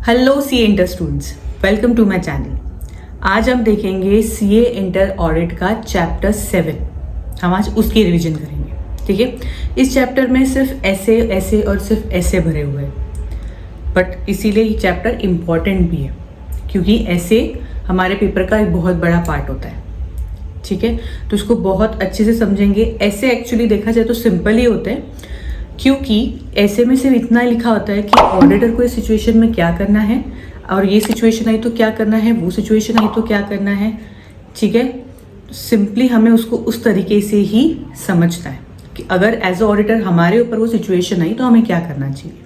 Hello CA inter students, welcome to my channel. आज हम देखेंगे सीए इंटर ऑडिट का चैप्टर 7। हम आज उसकी रिवीजन करेंगे। ठीक है, इस चैप्टर में सिर्फ ऐसे और सिर्फ ऐसे भरे हुए हैं, बट इसीलिए ये चैप्टर इम्पॉर्टेंट भी है क्योंकि ऐसे हमारे पेपर का एक बहुत बड़ा पार्ट होता है। ठीक है, तो इसको बहुत अच्छे से समझेंगे। ऐसे एक्चुअली देखा जाए तो सिंपल ही होते हैं क्योंकि ऐसे में सिर्फ इतना लिखा होता है कि ऑडिटर को इस सिचुएशन में क्या करना है और ये सिचुएशन आई तो क्या करना है, वो सिचुएशन आई तो क्या करना है। ठीक है, सिंपली हमें उसको उस तरीके से ही समझना है कि अगर एज अ ऑडिटर हमारे ऊपर वो सिचुएशन आई तो हमें क्या करना चाहिए।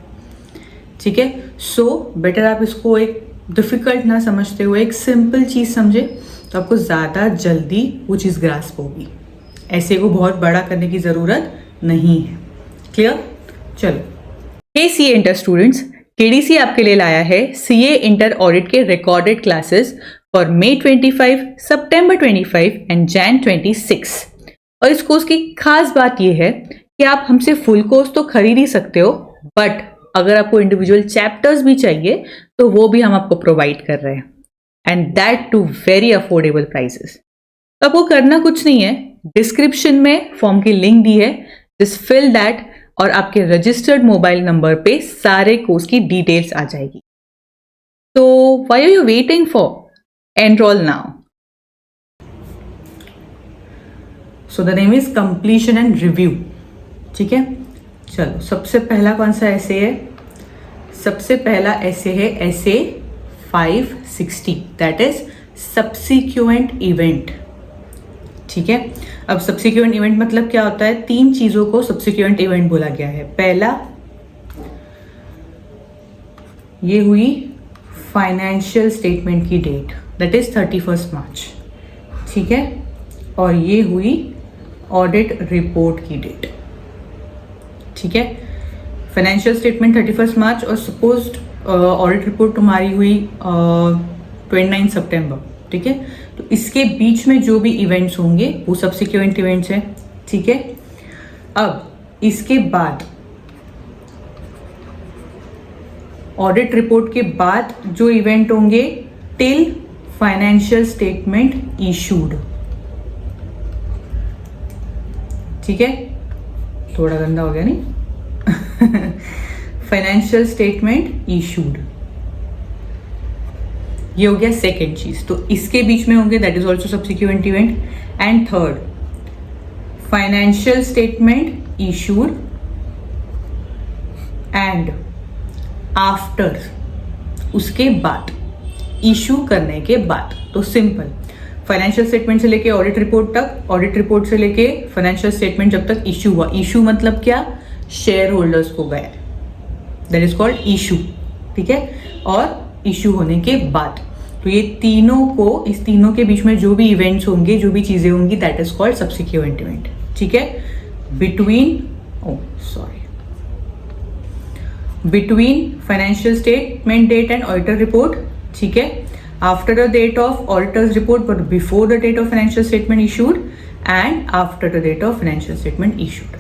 ठीक है, सो बेटर आप इसको एक डिफिकल्ट ना समझते हुए एक सिंपल चीज़ समझे तो आपको ज़्यादा जल्दी वो चीज़ ग्रास्प होगी। ऐसे को बहुत बड़ा करने की ज़रूरत नहीं है। क्लियर? चलो, हे सीए इंटर स्टूडेंट्स, केडीसी आपके लिए लाया है सीए इंटर ऑडिट के recorded classes for May 25, September 25 and Jan 26। और इस कोर्स की खास बात यह है कि आप हमसे फुल कोर्स तो खरीद ही सकते हो, बट अगर आपको इंडिविजुअल चैप्टर्स भी चाहिए तो वो भी हम आपको प्रोवाइड कर रहे हैं, and that too very affordable prices. तो आपको करना कुछ नहीं है, डिस्क्रिप्शन में फॉर्म की लिंक दी है, जस्ट फिल दैट और आपके रजिस्टर्ड मोबाइल नंबर पे सारे कोर्स की डिटेल्स आ जाएगी। तो why are you waiting for? Enrol now. So the name is completion and review. ठीक है, चलो सबसे पहला कौन सा ऐसे है? सबसे पहला ऐसे है ऐसे 560, दैट इज सब्सिक्वेंट इवेंट। ठीक है, अब सब्सिक्वेंट इवेंट मतलब क्या होता है? तीन चीजों को सब्सिक्वेंट इवेंट बोला गया है। पहला, ये हुई फाइनेंशियल स्टेटमेंट की डेट, दैट इज 31 मार्च। ठीक है, और ये हुई ऑडिट रिपोर्ट की डेट। ठीक है, फाइनेंशियल स्टेटमेंट 31 मार्च और सपोज ऑडिट रिपोर्ट तुम्हारी हुई 29 सितंबर। ठीक है, तो इसके बीच में जो भी इवेंट्स होंगे वो सब्सिक्वेंट इवेंट्स हैं। ठीक है, अब इसके बाद ऑडिट रिपोर्ट के बाद जो इवेंट होंगे टिल फाइनेंशियल स्टेटमेंट इशूड। ठीक है, थोड़ा गंदा हो गया नहीं? फाइनेंशियल स्टेटमेंट इशूड, ये हो गया सेकेंड चीज। तो इसके बीच में होंगे, that is also subsequent event. And third, financial statement issued and after, उसके बाद, इशू करने के बाद। तो सिंपल, फाइनेंशियल स्टेटमेंट से लेके ऑडिट रिपोर्ट तक, ऑडिट रिपोर्ट से लेके फाइनेंशियल स्टेटमेंट जब तक इशू हुआ। इशू मतलब क्या? शेयर होल्डर्स को गया, दैट इज कॉल्ड इशू। ठीक है, और इशू होने के बाद, तो ये तीनों को, इस तीनों के बीच में जो भी इवेंट्स होंगे, जो भी चीजें होंगी, that is called subsequent event. ठीक है, between financial statement date and auditor report. ठीक है, after the date of auditor's report but before the date of financial statement issued and after the date of financial statement issued.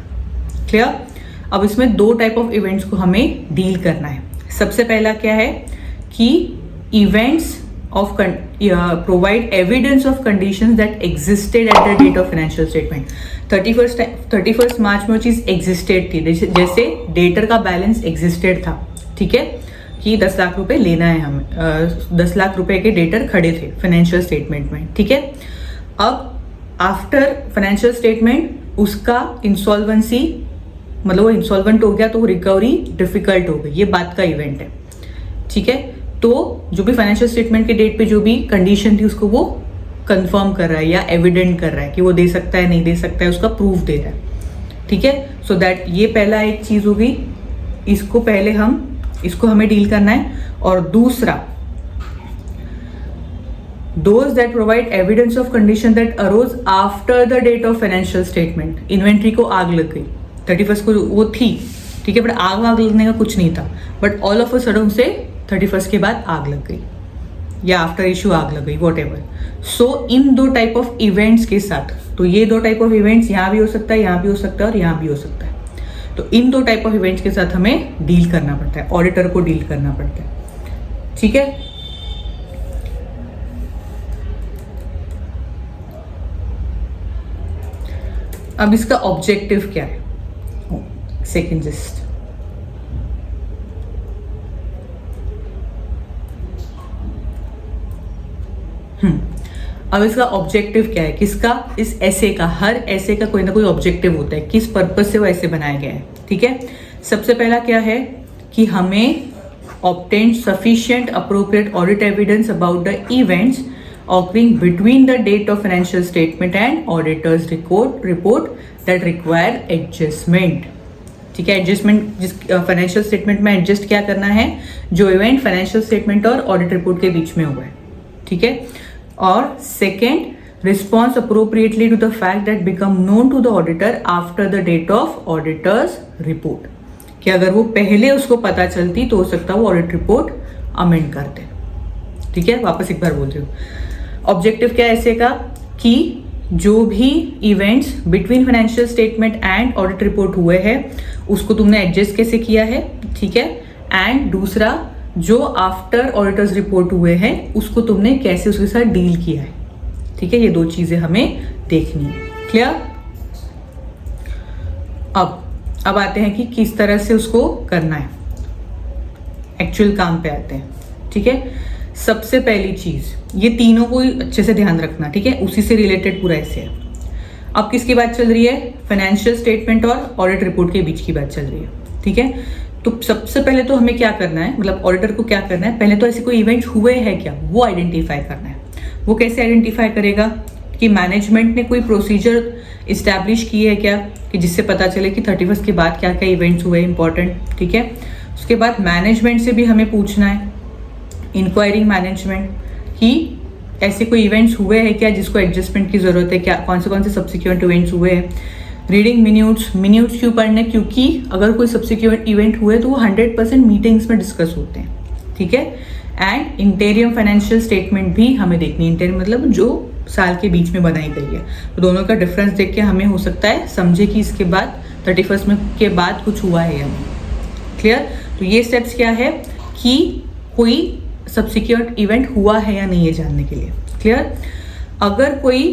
Clear? अब इसमें दो type of events को हमें deal करना है। सबसे पहला क्या है कि events of provide evidence of conditions that existed at the date of financial statement। 31 मार्च में वो चीज एग्जिस्टेड थी, जैसे डेटर का बैलेंस एग्जिस्टेड था। ठीक है, कि 10 लाख रुपए लेना है हमें, 10 लाख रुपए के डेटर खड़े थे फाइनेंशियल स्टेटमेंट में। ठीक है, अब आफ्टर फाइनेंशियल स्टेटमेंट उसका इंसॉल्वेंसी, मतलब वो इंसॉल्वेंट हो गया तो रिकवरी डिफिकल्ट हो गई, ये बात का इवेंट है। ठीक है, तो जो भी फाइनेंशियल स्टेटमेंट के डेट पे जो भी कंडीशन थी उसको वो कंफर्म कर रहा है या एविडेंट कर रहा है कि वो दे सकता है, नहीं दे सकता है, उसका प्रूफ दे रहा है। ठीक है, सो दैट ये पहला एक चीज हो गई, इसको पहले इसको हमें डील करना है। और दूसरा, those that provide evidence of condition that arose after the date of financial statement. Inventory को आग लग गई, 31 को वो थी। ठीक है, बट आग लगने का कुछ नहीं था, but all of a sudden से 31 के बाद आग लग गई या आफ्टर इशू आग लग गई, वॉट एवर। सो इन दो टाइप ऑफ इवेंट्स के साथ, तो ये दो टाइप ऑफ इवेंट्स यहाँ भी हो सकता है, यहाँ भी हो सकता है और यहाँ भी हो सकता है। तो इन दो टाइप ऑफ इवेंट्स के साथ हमें डील करना पड़ता है, ऑडिटर को डील करना पड़ता है। ठीक है। अब इसका ऑब्जेक्टिव क्या है, सेकंड जस्ट, अब इसका ऑब्जेक्टिव क्या है, किसका, इस ऐसे का, हर ऐसे का कोई ना कोई ऑब्जेक्टिव होता है, किस पर्पज से वो ऐसे बनाया गया है। ठीक है, सबसे पहला क्या है कि हमें obtain sufficient appropriate audit evidence about the events occurring between the date of financial statement and auditor's report that require adjustment। ठीक है, एडजस्टमेंट जिस फाइनेंशियल स्टेटमेंट में एडजस्ट क्या करना है, जो इवेंट फाइनेंशियल स्टेटमेंट और ऑडिट रिपोर्ट के बीच में हुआ है। ठीक है, और second, response appropriately to the fact that become known to the auditor after the date of auditor's report, कि अगर वो पहले उसको पता चलती तो हो सकता है वो ऑडिट रिपोर्ट अमेंड करते। ठीक है, वापस एक बार बोल रही हूँ, ऑब्जेक्टिव क्या है ऐसे का कि जो भी events between financial statement and audit report हुए हैं उसको तुमने एडजस्ट कैसे किया है। ठीक है, एंड दूसरा, जो आफ्टर ऑडिटर्स रिपोर्ट हुए हैं उसको तुमने कैसे उसके साथ डील किया है। ठीक है, ये दो चीजें हमें देखनी है। क्लियर। अब आते हैं कि किस तरह से उसको करना है, एक्चुअल काम पे आते हैं। ठीक है, सबसे पहली चीज, ये तीनों को अच्छे से ध्यान रखना। ठीक है, उसी से रिलेटेड पूरा ऐसे है। अब किसकी बात चल रही है, फाइनेंशियल स्टेटमेंट और ऑडिट रिपोर्ट के बीच की बात चल रही है। ठीक है, तो सबसे पहले तो हमें क्या करना है, मतलब ऑडिटर को क्या करना है, पहले तो ऐसे कोई इवेंट हुए हैं क्या वो आइडेंटिफाई करना है। वो कैसे आइडेंटिफाई करेगा कि मैनेजमेंट ने कोई प्रोसीजर इस्टेब्लिश की है क्या, कि जिससे पता चले कि 31 के बाद क्या क्या इवेंट्स हुए इंपॉर्टेंट। ठीक है, उसके बाद मैनेजमेंट से भी हमें पूछना है, इंक्वायरिंग मैनेजमेंट, कि ऐसे कोई इवेंट्स हुए हैं क्या जिसको एडजस्टमेंट की जरूरत है क्या, कौन से सब्सिक्वेंट इवेंट्स हुए हैं। रीडिंग मिन्यूट्स क्यों पढ़ने, क्योंकि अगर कोई सब्सिक्वेंट इवेंट हुए तो वो 100% मीटिंग्स में डिस्कस होते हैं। ठीक है, एंड इंटीरियम फाइनेंशियल स्टेटमेंट भी हमें देखनी है। इंटीरियम मतलब जो साल के बीच में बनाई गई है, तो दोनों का डिफरेंस देख के हमें हो सकता है समझे कि इसके बाद 31 में के बाद कुछ हुआ है या नहीं। क्लियर। तो ये स्टेप्स क्या है कि कोई सब्सिक्वेंट इवेंट हुआ है या नहीं है जानने के लिए। क्लियर। अगर कोई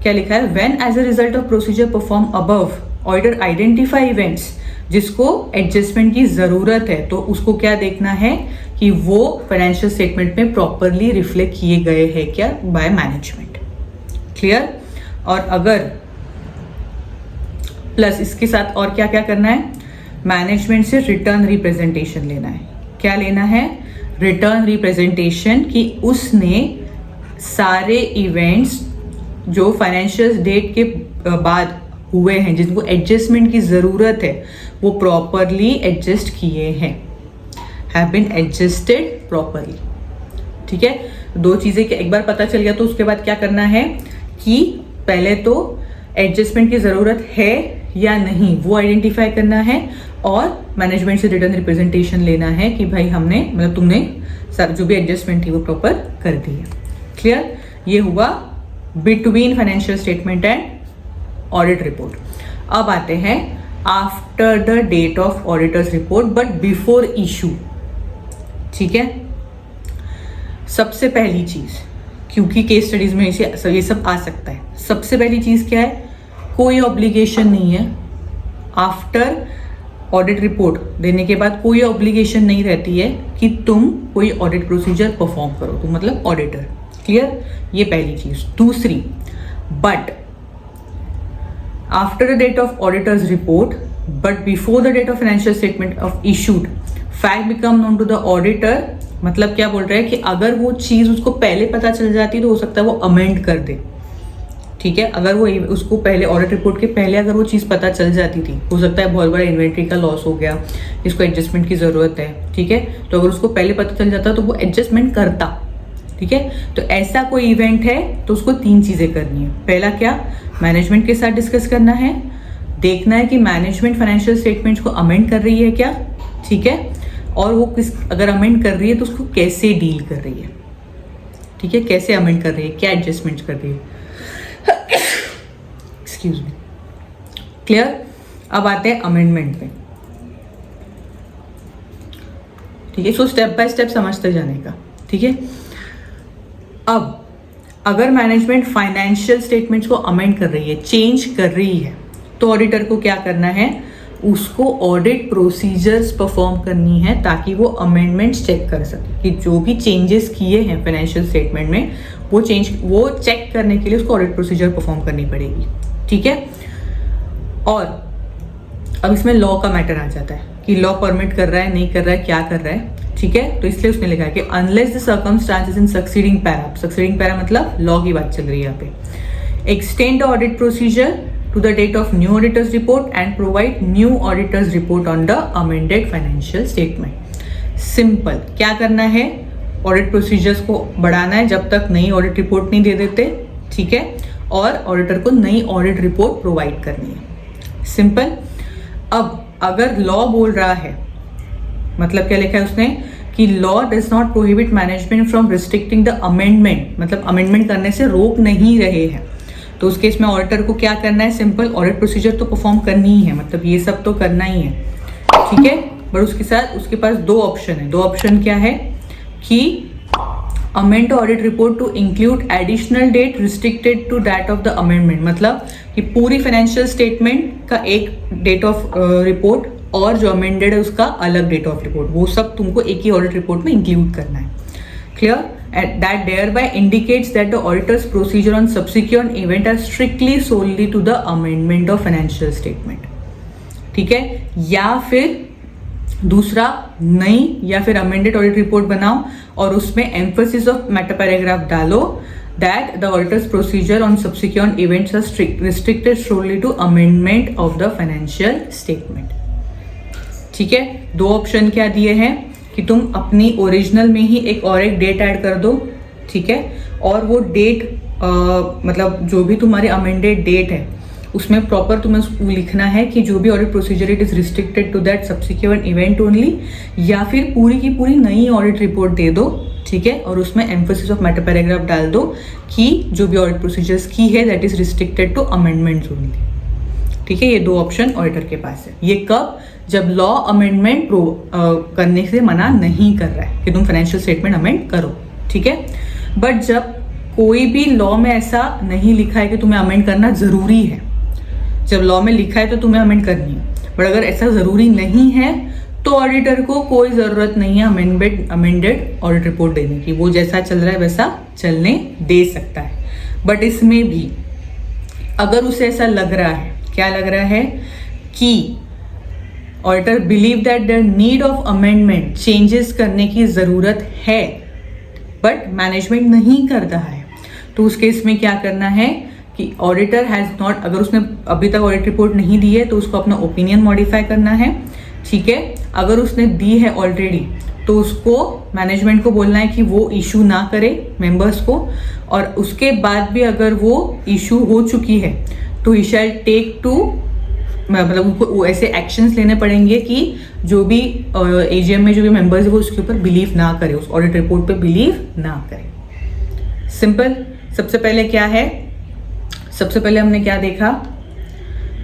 क्या लिखा है, when as a result of procedure perform above auditor identify events जिसको एडजस्टमेंट की जरूरत है, तो उसको क्या देखना है कि वो फाइनेंशियल स्टेटमेंट में प्रॉपरली रिफ्लेक्ट किए गए हैं क्या बाय मैनेजमेंट। क्लियर। और अगर प्लस इसके साथ और क्या क्या करना है, मैनेजमेंट से रिटर्न रिप्रेजेंटेशन लेना है। क्या लेना है, रिटर्न रिप्रेजेंटेशन, कि उसने सारे इवेंट्स जो फाइनेंशियल डेट के बाद हुए हैं जिनको एडजस्टमेंट की ज़रूरत है वो प्रॉपरली एडजस्ट किए हैं, हैव बीन एडजस्टेड प्रॉपरली। ठीक है, दो चीज़ें कि एक बार पता चल गया तो उसके बाद क्या करना है कि पहले तो एडजस्टमेंट की ज़रूरत है या नहीं वो आइडेंटिफाई करना है, और मैनेजमेंट से रिटर्न रिप्रेजेंटेशन लेना है कि भाई हमने, मतलब तुमने सर जो भी एडजस्टमेंट थी वो प्रॉपर कर दी है। क्लियर। ये हुआ between financial statement and audit report. अब आते हैं after the date of auditor's report but before issue. ठीक है, सबसे पहली चीज, क्योंकि केस स्टडीज में ये सब आ सकता है, सबसे पहली चीज क्या है, कोई ऑब्लिगेशन नहीं है आफ्टर ऑडिट रिपोर्ट देने के बाद, कोई ऑब्लिगेशन नहीं रहती है कि तुम कोई ऑडिट प्रोसीजर परफॉर्म करो, तुम मतलब ऑडिटर। क्लियर, ये पहली चीज। दूसरी, but after the date of auditor's report but before the date of financial statement of issued fact become known to the auditor, मतलब क्या बोल रहा है कि अगर वो चीज उसको पहले पता चल जाती तो हो सकता है वो अमेंड कर दे। ठीक है, अगर वो उसको पहले ऑडिट रिपोर्ट के पहले अगर वो चीज़ पता चल जाती थी, हो सकता है बहुत बड़ा इन्वेंट्री का लॉस हो गया, इसको एडजस्टमेंट की ज़रूरत है। ठीक है, तो अगर उसको पहले पता चल जाता तो वो एडजस्टमेंट करता। ठीक है, तो ऐसा कोई इवेंट है तो उसको तीन चीज़ें करनी है। पहला क्या, मैनेजमेंट के साथ डिस्कस करना है, देखना है कि मैनेजमेंट फाइनेंशियल स्टेटमेंट्स को अमेंड कर रही है क्या। ठीक है, और वो अगर अमेंड कर रही है तो उसको कैसे डील कर रही है। ठीक है, कैसे अमेंड कर रही है, क्या एडजस्टमेंट कर रही है। Excuse me. क्लियर। अब आते हैं अमेंडमेंट पे। ठीक है, सो स्टेप बाय स्टेप समझते जाने का, ठीक है। अब अगर मैनेजमेंट फाइनेंशियल स्टेटमेंट्स को अमेंड कर रही है, चेंज कर रही है, तो ऑडिटर को क्या करना है, उसको ऑडिट प्रोसीजर्स परफॉर्म करनी है ताकि वो अमेंडमेंट्स चेक कर सके कि जो भी चेंजेस किए हैं फाइनेंशियल स्टेटमेंट में वो चेक करने के लिए उसको ऑडिट प्रोसीजर परफॉर्म करनी पड़ेगी, ठीक है। और अब इसमें लॉ का मैटर आ जाता है कि लॉ परमिट कर रहा है, नहीं कर रहा है, क्या कर रहा है, ठीक है। तो इसलिए उसने लिखा है कि unless the circumstances in succeeding para मतलब लॉ की बात चल रही है यहाँ पे, extend the audit procedure to the date of new auditor's report and provide new auditor's report on the amended financial statement. Simple, क्या करना है, ऑडिट प्रोसीजर्स को बढ़ाना है जब तक नई ऑडिट रिपोर्ट नहीं दे देते, ठीक है, और ऑडिटर को नई ऑडिट रिपोर्ट प्रोवाइड करनी है, सिंपल। अब अगर लॉ बोल रहा है, मतलब क्या लिखा है उसने कि law does not prohibit management from restricting the amendment, मतलब अमेंडमेंट करने से रोक नहीं रहे हैं, तो उस केस में ऑडिटर को क्या करना है, सिंपल ऑडिट प्रोसीजर तो परफॉर्म करनी ही है, मतलब ये सब तो करना ही है, ठीक है। बट उसके साथ उसके पास दो ऑप्शन है। दो ऑप्शन क्या है कि amend audit report to include additional date restricted to that of the amendment, मतलब कि पूरी फाइनेंशियल स्टेटमेंट का एक डेट ऑफ रिपोर्ट और जो अमेंडेड है उसका अलग डेट ऑफ रिपोर्ट, वो सब तुमको एक ही ऑडिट रिपोर्ट में इंक्लूड करना है, clear. That thereby indicates that the auditor's procedure on subsequent event are strictly solely to the amendment of financial statement, ठीक है। या फिर दूसरा, नई या फिर अमेंडेड ऑडिट रिपोर्ट बनाओ और उसमें एम्फोसिस ऑफ मेटा पैराग्राफ डालो that the auditor's procedure on subsequent events are restricted solely to amendment of the financial statement, ठीक है। दो ऑप्शन क्या दिए हैं कि तुम अपनी ओरिजिनल में ही एक और एक डेट ऐड कर दो, ठीक है, और वो डेट मतलब जो भी तुम्हारी अमेंडेड डेट है उसमें प्रॉपर तुम्हें लिखना है कि जो भी audit procedure it is restricted to that subsequent event only, या फिर पूरी की पूरी नई ऑडिट रिपोर्ट दे दो, ठीक है, और उसमें एम्फोसिस ऑफ मेटा पैराग्राफ डाल दो कि जो भी ऑडिट प्रोसीजर्स की है that is restricted to amendments only, ठीक है। ये दो ऑप्शन ऑडिटर के पास है। ये कब, जब लॉ अमेंडमेंट करने से मना नहीं कर रहा है कि तुम फाइनेंशियल स्टेटमेंट अमेंड करो, ठीक है। बट जब कोई भी लॉ में ऐसा नहीं लिखा है कि तुम्हें अमेंड करना जरूरी है, जब लॉ में लिखा है तो तुम्हें अमेंड करनी है, बट अगर ऐसा जरूरी नहीं है तो ऑडिटर को कोई जरूरत नहीं है अमेंडेड ऑडिट रिपोर्ट देने की, वो जैसा चल रहा है वैसा चलने दे सकता है। बट इसमें भी अगर उसे ऐसा लग रहा है, क्या लग रहा है कि auditor believe that there need of amendment, changes करने की जरूरत है बट मैनेजमेंट नहीं कर रहा है, तो उस केस में क्या करना है कि ऑडिटर हैज नॉट, अगर उसने अभी तक ऑडिट रिपोर्ट नहीं दी है तो उसको अपना ओपिनियन मॉडिफाई करना है, ठीक है। अगर उसने दी है ऑलरेडी तो उसको मैनेजमेंट को बोलना है कि वो इशू ना करे मेंबर्स को, और उसके बाद भी अगर वो इशू हो चुकी है तो ही शैल टेक टू, मतलब उनको ऐसे एक्शंस लेने पड़ेंगे कि जो भी एजीएम में जो भी मेंबर्स है वो उसके ऊपर बिलीव ना करे, उस ऑडिट रिपोर्ट पे बिलीव ना करे। सिंपल। सबसे पहले क्या है, सबसे पहले हमने क्या देखा,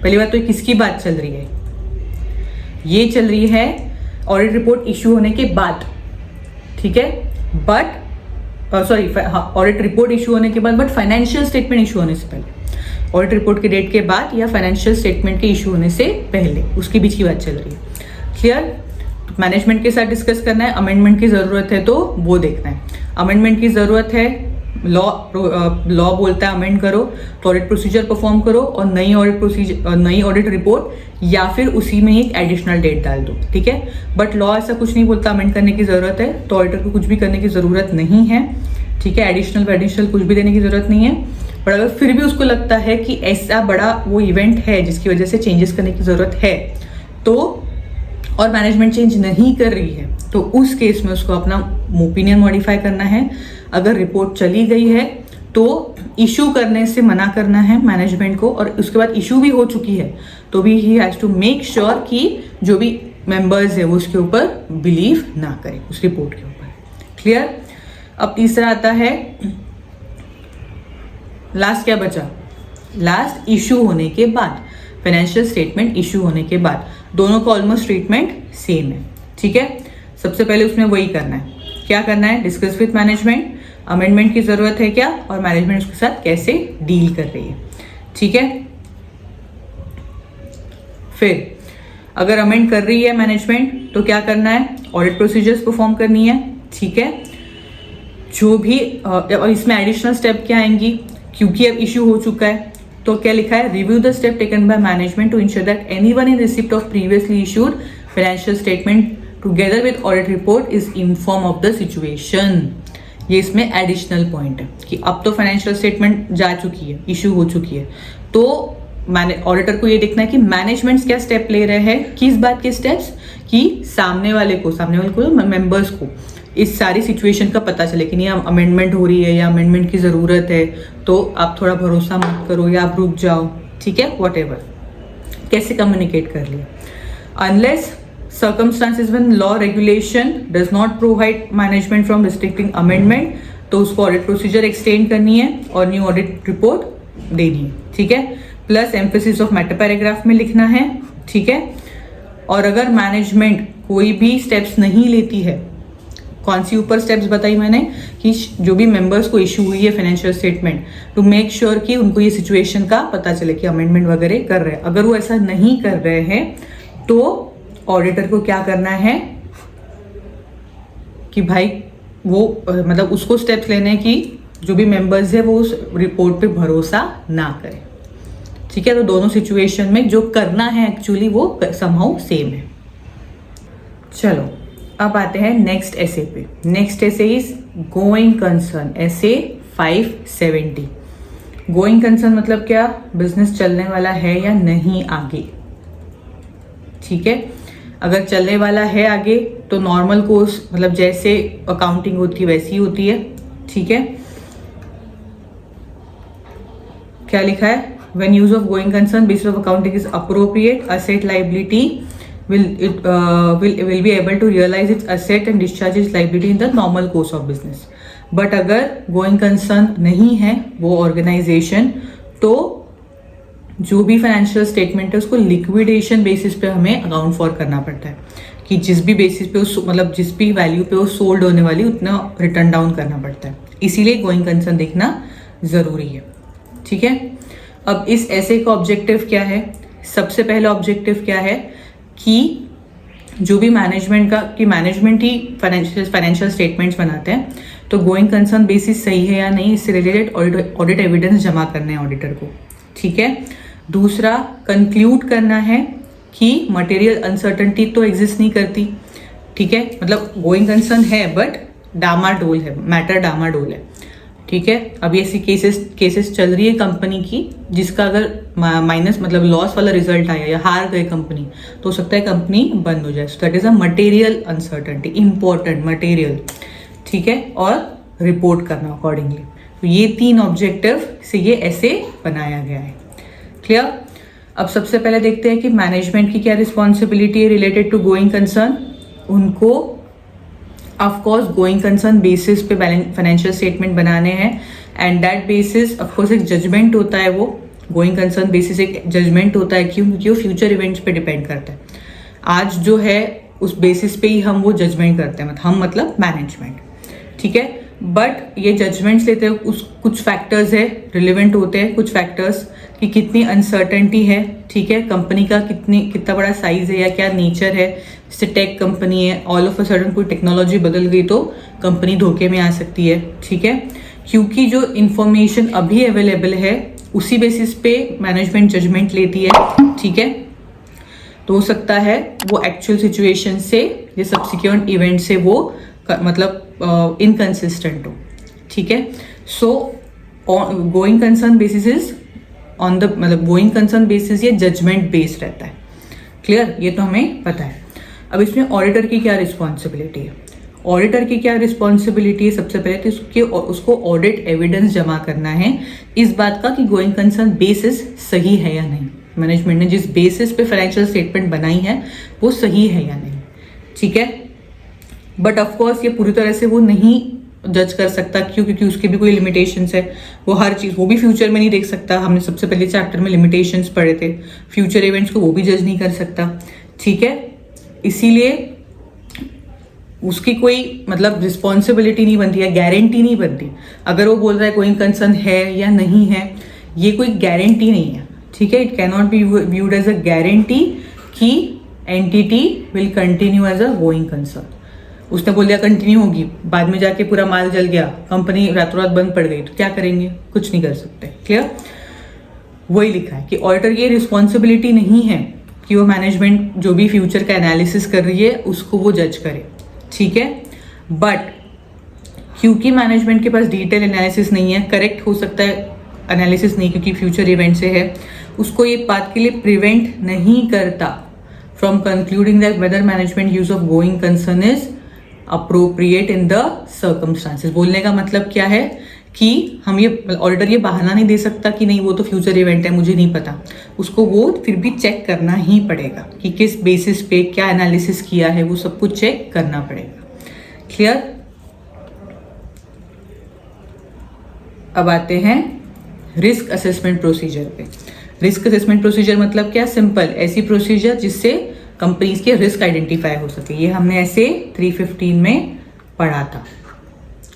पहली बात तो किसकी बात चल रही है, ये चल रही है ऑडिट रिपोर्ट इशू होने के बाद, ठीक है। But sorry, audit report issue होने के बाद बट फाइनेंशियल स्टेटमेंट इशू होने से पहले, ऑडिट रिपोर्ट के डेट के बाद या फाइनेंशियल स्टेटमेंट के इशू होने से पहले, उसके बीच की बात चल रही है, क्लियर। मैनेजमेंट के साथ डिस्कस करना है, अमेंडमेंट की जरूरत है तो वो देखना है। अमेंडमेंट की जरूरत है, लॉ बोलता है अमेंड करो तो ऑडिट प्रोसीजर परफॉर्म करो और नई ऑडिट रिपोर्ट या फिर उसी में एक एडिशनल डेट डाल दो, ठीक है। बट लॉ ऐसा कुछ नहीं बोलता अमेंड करने की जरूरत है, तो ऑडिटर को कुछ भी करने की जरूरत नहीं है, ठीक है। एडिशनल कुछ भी देने की जरूरत नहीं है। पर अगर फिर भी उसको लगता है कि ऐसा बड़ा वो इवेंट है जिसकी वजह से चेंजेस करने की जरूरत है तो, और मैनेजमेंट चेंज नहीं कर रही है, तो उस केस में उसको अपना ओपिनियन मॉडिफाई करना है। अगर रिपोर्ट चली गई है तो इशू करने से मना करना है मैनेजमेंट को, और उसके बाद इशू भी हो चुकी है तो भी he has to make sure कि जो भी मेंबर्स है वो उसके ऊपर बिलीव ना करें, उस रिपोर्ट के ऊपर, क्लियर। अब तीसरा आता है, लास्ट क्या बचा, लास्ट इशू होने के बाद, फाइनेंशियल स्टेटमेंट इशू होने के बाद, दोनों का ऑलमोस्ट ट्रीटमेंट सेम है, ठीक है। सबसे पहले उसमें वही करना है। क्या करना है? डिस्कस विथ मैनेजमेंट, अमेंडमेंट की ज़रूरत है क्या और मैनेजमेंट उसके साथ कैसे डील कर रही है। ठीक है, फिर अगर अमेंड कर रही है मैनेजमेंट तो क्या करना है? ऑडिट प्रोसीजर्स परफॉर्म करनी है। ठीक है, जो भी और इसमें एडिशनल स्टेप क्या आएंगी, क्योंकि अब इश्यू हो चुका है तो क्या लिखा है? Review the step taken by management to ensure that anyone in receipt of previously issued financial statement together with audit report is inform of the situation. ये इसमें एडिशनल पॉइंट है कि अब तो फाइनेंशियल स्टेटमेंट जा चुकी है, इश्यू हो चुकी है, तो ऑडिटर को ये देखना है कि मैनेजमेंट क्या स्टेप ले रहे हैं, किस बात के स्टेप्स, कि सामने वाले को मेंबर्स को इस सारी सिचुएशन का पता चले कि नहीं अमेंडमेंट हो रही है या अमेंडमेंट की ज़रूरत है, तो आप थोड़ा भरोसा मत करो या आप रुक जाओ। ठीक है, व्हाटएवर कैसे कम्युनिकेट कर लिया। Unless circumstances when law regulation does not provide management from restricting amendment, तो उसको ऑडिट प्रोसीजर एक्सटेंड करनी है और न्यू ऑडिट रिपोर्ट देनी है। ठीक है, plus emphasis of matter paragraph में लिखना है। ठीक है, और अगर मैनेजमेंट कोई भी स्टेप्स नहीं लेती है, कौन सी ऊपर स्टेप्स बताई मैंने, कि जो भी मेंबर्स को इशू हुई है financial statement, to make sure कि उनको ये सिचुएशन का पता चले कि अमेंडमेंट वगैरह कर रहे हैं। अगर वो ऐसा नहीं कर रहे हैं तो ऑडिटर को क्या करना है कि भाई वो मतलब उसको स्टेप्स लेने हैं कि जो भी मेंबर्स है वो उस रिपोर्ट पे भरोसा ना करें। ठीक है, तो दोनों सिचुएशन में जो करना है एक्चुअली वो समहाउ सेम है। चलो अब आते हैं नेक्स्ट एसे पे। Next essay is going concern, essay 570। Going concern मतलब क्या? बिजनेस चलने वाला है या नहीं आगे। ठीक है, अगर चलने वाला है आगे तो नॉर्मल कोर्स मतलब जैसे अकाउंटिंग होती है वैसी होती है। ठीक है, क्या लिखा है? When use of going concern basis of accounting is appropriate, asset liability will be able to realize its asset and discharge its liability in the normal course of business. But अगर गोइंग कंसर्न नहीं है वो organisation, तो जो भी financial statement है उसको liquidation basis पे हमें अकाउंट फॉर करना पड़ता है कि जिस भी बेसिस पे उस मतलब जिस भी वैल्यू पे वो सोल्ड होने वाली उतना रिटर्न डाउन करना पड़ता है। इसीलिए गोइंग कंसर्न देखना ज़रूरी है। ठीक है, अब इस ऐसे का ऑब्जेक्टिव क्या है? सबसे पहला ऑब्जेक्टिव क्या है कि जो भी मैनेजमेंट का कि मैनेजमेंट ही फाइनेंशियल स्टेटमेंट्स बनाते हैं, तो गोइंग कंसर्न बेसिस सही है या नहीं, इससे रिलेटेड ऑडिट एविडेंस जमा करने हैं ऑडिटर को। ठीक है, दूसरा कंक्लूड करना है कि मटेरियल अनसर्टेनिटी तो एग्जिस्ट नहीं करती। ठीक है, मतलब गोइंग कंसर्न है बट डामाडोल है, मैटर डामाडोल है। ठीक है, अभी ऐसी केसेस चल रही है कंपनी की जिसका अगर माइनस मतलब लॉस वाला रिजल्ट आया या हार गए कंपनी, तो हो सकता है कंपनी बंद हो जाए। So that is a material uncertainty, important material. ठीक है, और रिपोर्ट करना अकॉर्डिंगली। तो ये 3 ऑब्जेक्टिव से ये ऐसे बनाया गया है। क्लियर? अब सबसे पहले देखते हैं कि मैनेजमेंट की क्या रिस्पॉन्सिबिलिटी है रिलेटेड टू गोइंग कंसर्न। उनको ऑफकोर्स गोइंग कंसर्न बेसिस पे फाइनेंशियल स्टेटमेंट बनाने हैं, एंड दैट बेसिस ऑफकोर्स एक जजमेंट होता है। वो गोइंग कंसर्न बेसिस एक जजमेंट होता है, क्यों? क्योंकि वो फ्यूचर इवेंट्स पे डिपेंड करता है। आज जो है उस बेसिस पे ही हम वो जजमेंट करते हैं, हम मतलब मैनेजमेंट। ठीक है, बट ये जजमेंट्स लेते हैं उस कुछ फैक्टर्स है रिलेवेंट होते हैं, कुछ फैक्टर्स कि कितनी अनसर्टेनिटी है। ठीक है, कंपनी का कितना बड़ा साइज है या क्या नेचर है। जैसे टेक कंपनी है, ऑल ऑफ अ सडन कोई टेक्नोलॉजी बदल गई तो कंपनी धोखे में आ सकती है। ठीक है, क्योंकि जो इंफॉर्मेशन अभी अवेलेबल है उसी बेसिस पे मैनेजमेंट जजमेंट लेती है। ठीक है, तो हो सकता है वो एक्चुअल सिचुएशन से या सब्सिक्वेंट इवेंट से वो मतलब इनकंसिस्टेंट हो। ठीक है, so going concern basis is on the मतलब गोइंग कंसर्न बेसिस ये जजमेंट बेस्ड रहता है। क्लियर? ये तो हमें पता है। अब इसमें ऑडिटर की क्या रिस्पॉन्सिबिलिटी है? ऑडिटर की क्या रिस्पॉन्सिबिलिटी है? सबसे पहले तो उसको ऑडिट एविडेंस जमा करना है इस बात का कि गोइंग कंसर्न बेसिस सही है या नहीं, मैनेजमेंट ने जिस बेसिस पे फाइनेंशियल स्टेटमेंट बनाई है वो सही है या नहीं। ठीक है, बट ऑफकोर्स ये पूरी तरह से वो नहीं जज कर सकता, क्यों? क्योंकि उसके भी कोई लिमिटेशंस है। वो हर चीज़ वो भी फ्यूचर में नहीं देख सकता। हमने सबसे पहले चैप्टर में लिमिटेशंस पढ़े थे, फ्यूचर इवेंट्स को वो भी जज नहीं कर सकता। ठीक है, इसीलिए उसकी कोई मतलब रिस्पॉन्सिबिलिटी नहीं बनती है, गारंटी नहीं बनती। अगर वो बोल रहा है गोइंग कंसर्न है या नहीं है, ये कोई गारंटी नहीं है, ठीक है। It can not be viewed as a guarantee कि entity will continue as a going concern. उसने बोल दिया कंटिन्यू होगी, बाद में जाके पूरा माल जल गया, कंपनी रातों रात बंद पड़ गई, तो क्या करेंगे? कुछ नहीं कर सकते। क्लियर? वही लिखा है कि ऑडिटर की रिस्पॉन्सिबिलिटी नहीं है कि वो मैनेजमेंट जो भी फ्यूचर का एनालिसिस कर रही है उसको वो जज करे, ठीक है। बट क्योंकि मैनेजमेंट के पास डिटेल एनालिसिस नहीं है, करेक्ट हो सकता है एनालिसिस नहीं क्योंकि फ्यूचर इवेंट से है, उसको ये बात के लिए प्रिवेंट नहीं करता from concluding that whether management use of going concern is appropriate in the circumstances. बोलने का मतलब क्या है कि हम ये ऑडिटर ये बहाना नहीं दे सकता कि नहीं वो तो फ्यूचर इवेंट है, मुझे नहीं पता। उसको वो फिर भी चेक करना ही पड़ेगा कि किस बेसिस पे क्या एनालिसिस किया है, वो सब कुछ चेक करना पड़ेगा। क्लियर? अब आते हैं रिस्क असेसमेंट प्रोसीजर पे। रिस्क असेसमेंट प्रोसीजर मतलब क्या? सिंपल, ऐसी प्रोसीजर जिससे कंपनीज के रिस्क आइडेंटिफाई हो सके। ये हमने ऐसे 315 में पढ़ा था,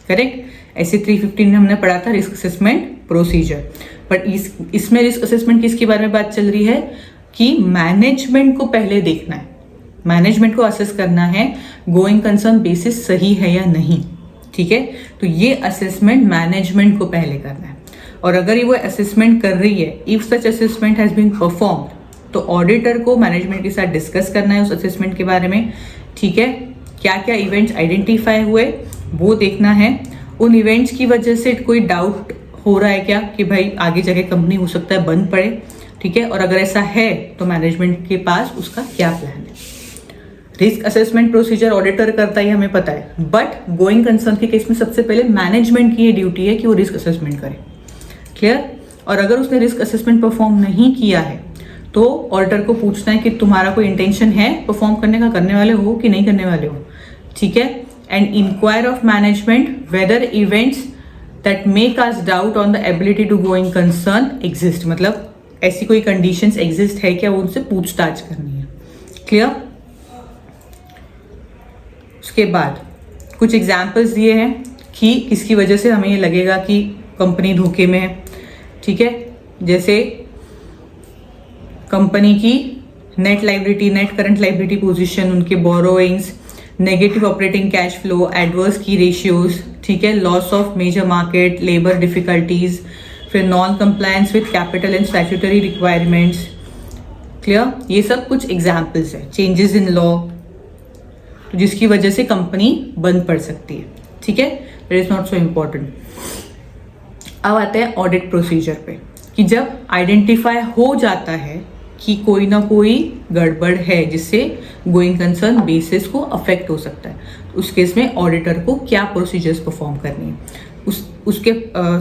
करेक्ट? ऐसे 315 में हमने पढ़ा था रिस्क असेसमेंट प्रोसीजर। बट इसमें रिस्क असेसमेंट किसके बारे में बात चल रही है कि मैनेजमेंट को पहले देखना है, मैनेजमेंट को असेस करना है गोइंग कंसर्न बेसिस सही है या नहीं, ठीक है। तो ये असेसमेंट मैनेजमेंट को पहले करना है, और अगर ये वो असेसमेंट कर रही है, if such assessment has been performed, तो ऑडिटर को मैनेजमेंट के साथ डिस्कस करना है उस असेसमेंट के बारे में, ठीक है। क्या क्या इवेंट्स आइडेंटिफाई हुए वो देखना है। उन इवेंट्स की वजह से कोई डाउट हो रहा है क्या कि भाई आगे जाके कंपनी हो सकता है बंद पड़े, ठीक है। और अगर ऐसा है तो मैनेजमेंट के पास उसका क्या प्लान है। रिस्क असेसमेंट प्रोसीजर ऑडिटर करता है, हमें पता है, बट गोइंग कंसर्न के केस में सबसे पहले मैनेजमेंट की ये ड्यूटी है कि वो रिस्क असेसमेंट करे। क्लियर? और अगर उसने रिस्क असेसमेंट परफॉर्म नहीं किया है तो ऑडिटर को पूछना है कि तुम्हारा कोई इंटेंशन है परफॉर्म करने का, करने वाले हो कि नहीं करने वाले हो, ठीक है। And inquire of management whether events that make us doubt on the ability to going concern exist, मतलब ऐसी कोई कंडीशंस एग्जिस्ट है क्या, वो उनसे पूछताछ करनी है। क्लियर? उसके बाद कुछ एग्जाम्पल्स दिए हैं कि किसकी वजह से हमें ये लगेगा कि कंपनी धोखे में है, ठीक है। जैसे कंपनी की net liability, net current liability position, उनके borrowings, negative operating cash flow, adverse की रेशियोज, ठीक है, loss of major market, labour difficulties, फिर non compliance with capital and statutory requirements. Clear? ये सब कुछ एग्जाम्पल्स है। चेंजेस इन लॉ, जिसकी वजह से कंपनी बंद पड़ सकती है, ठीक है। It is not so important. अब आते हैं ऑडिट प्रोसीजर पे कि जब आइडेंटिफाई हो जाता है कि कोई ना कोई गड़बड़ है जिससे गोइंग कंसर्न बेसिस को अफेक्ट हो सकता है, उस केस में ऑडिटर को क्या प्रोसीजर्स परफॉर्म करनी है। उसके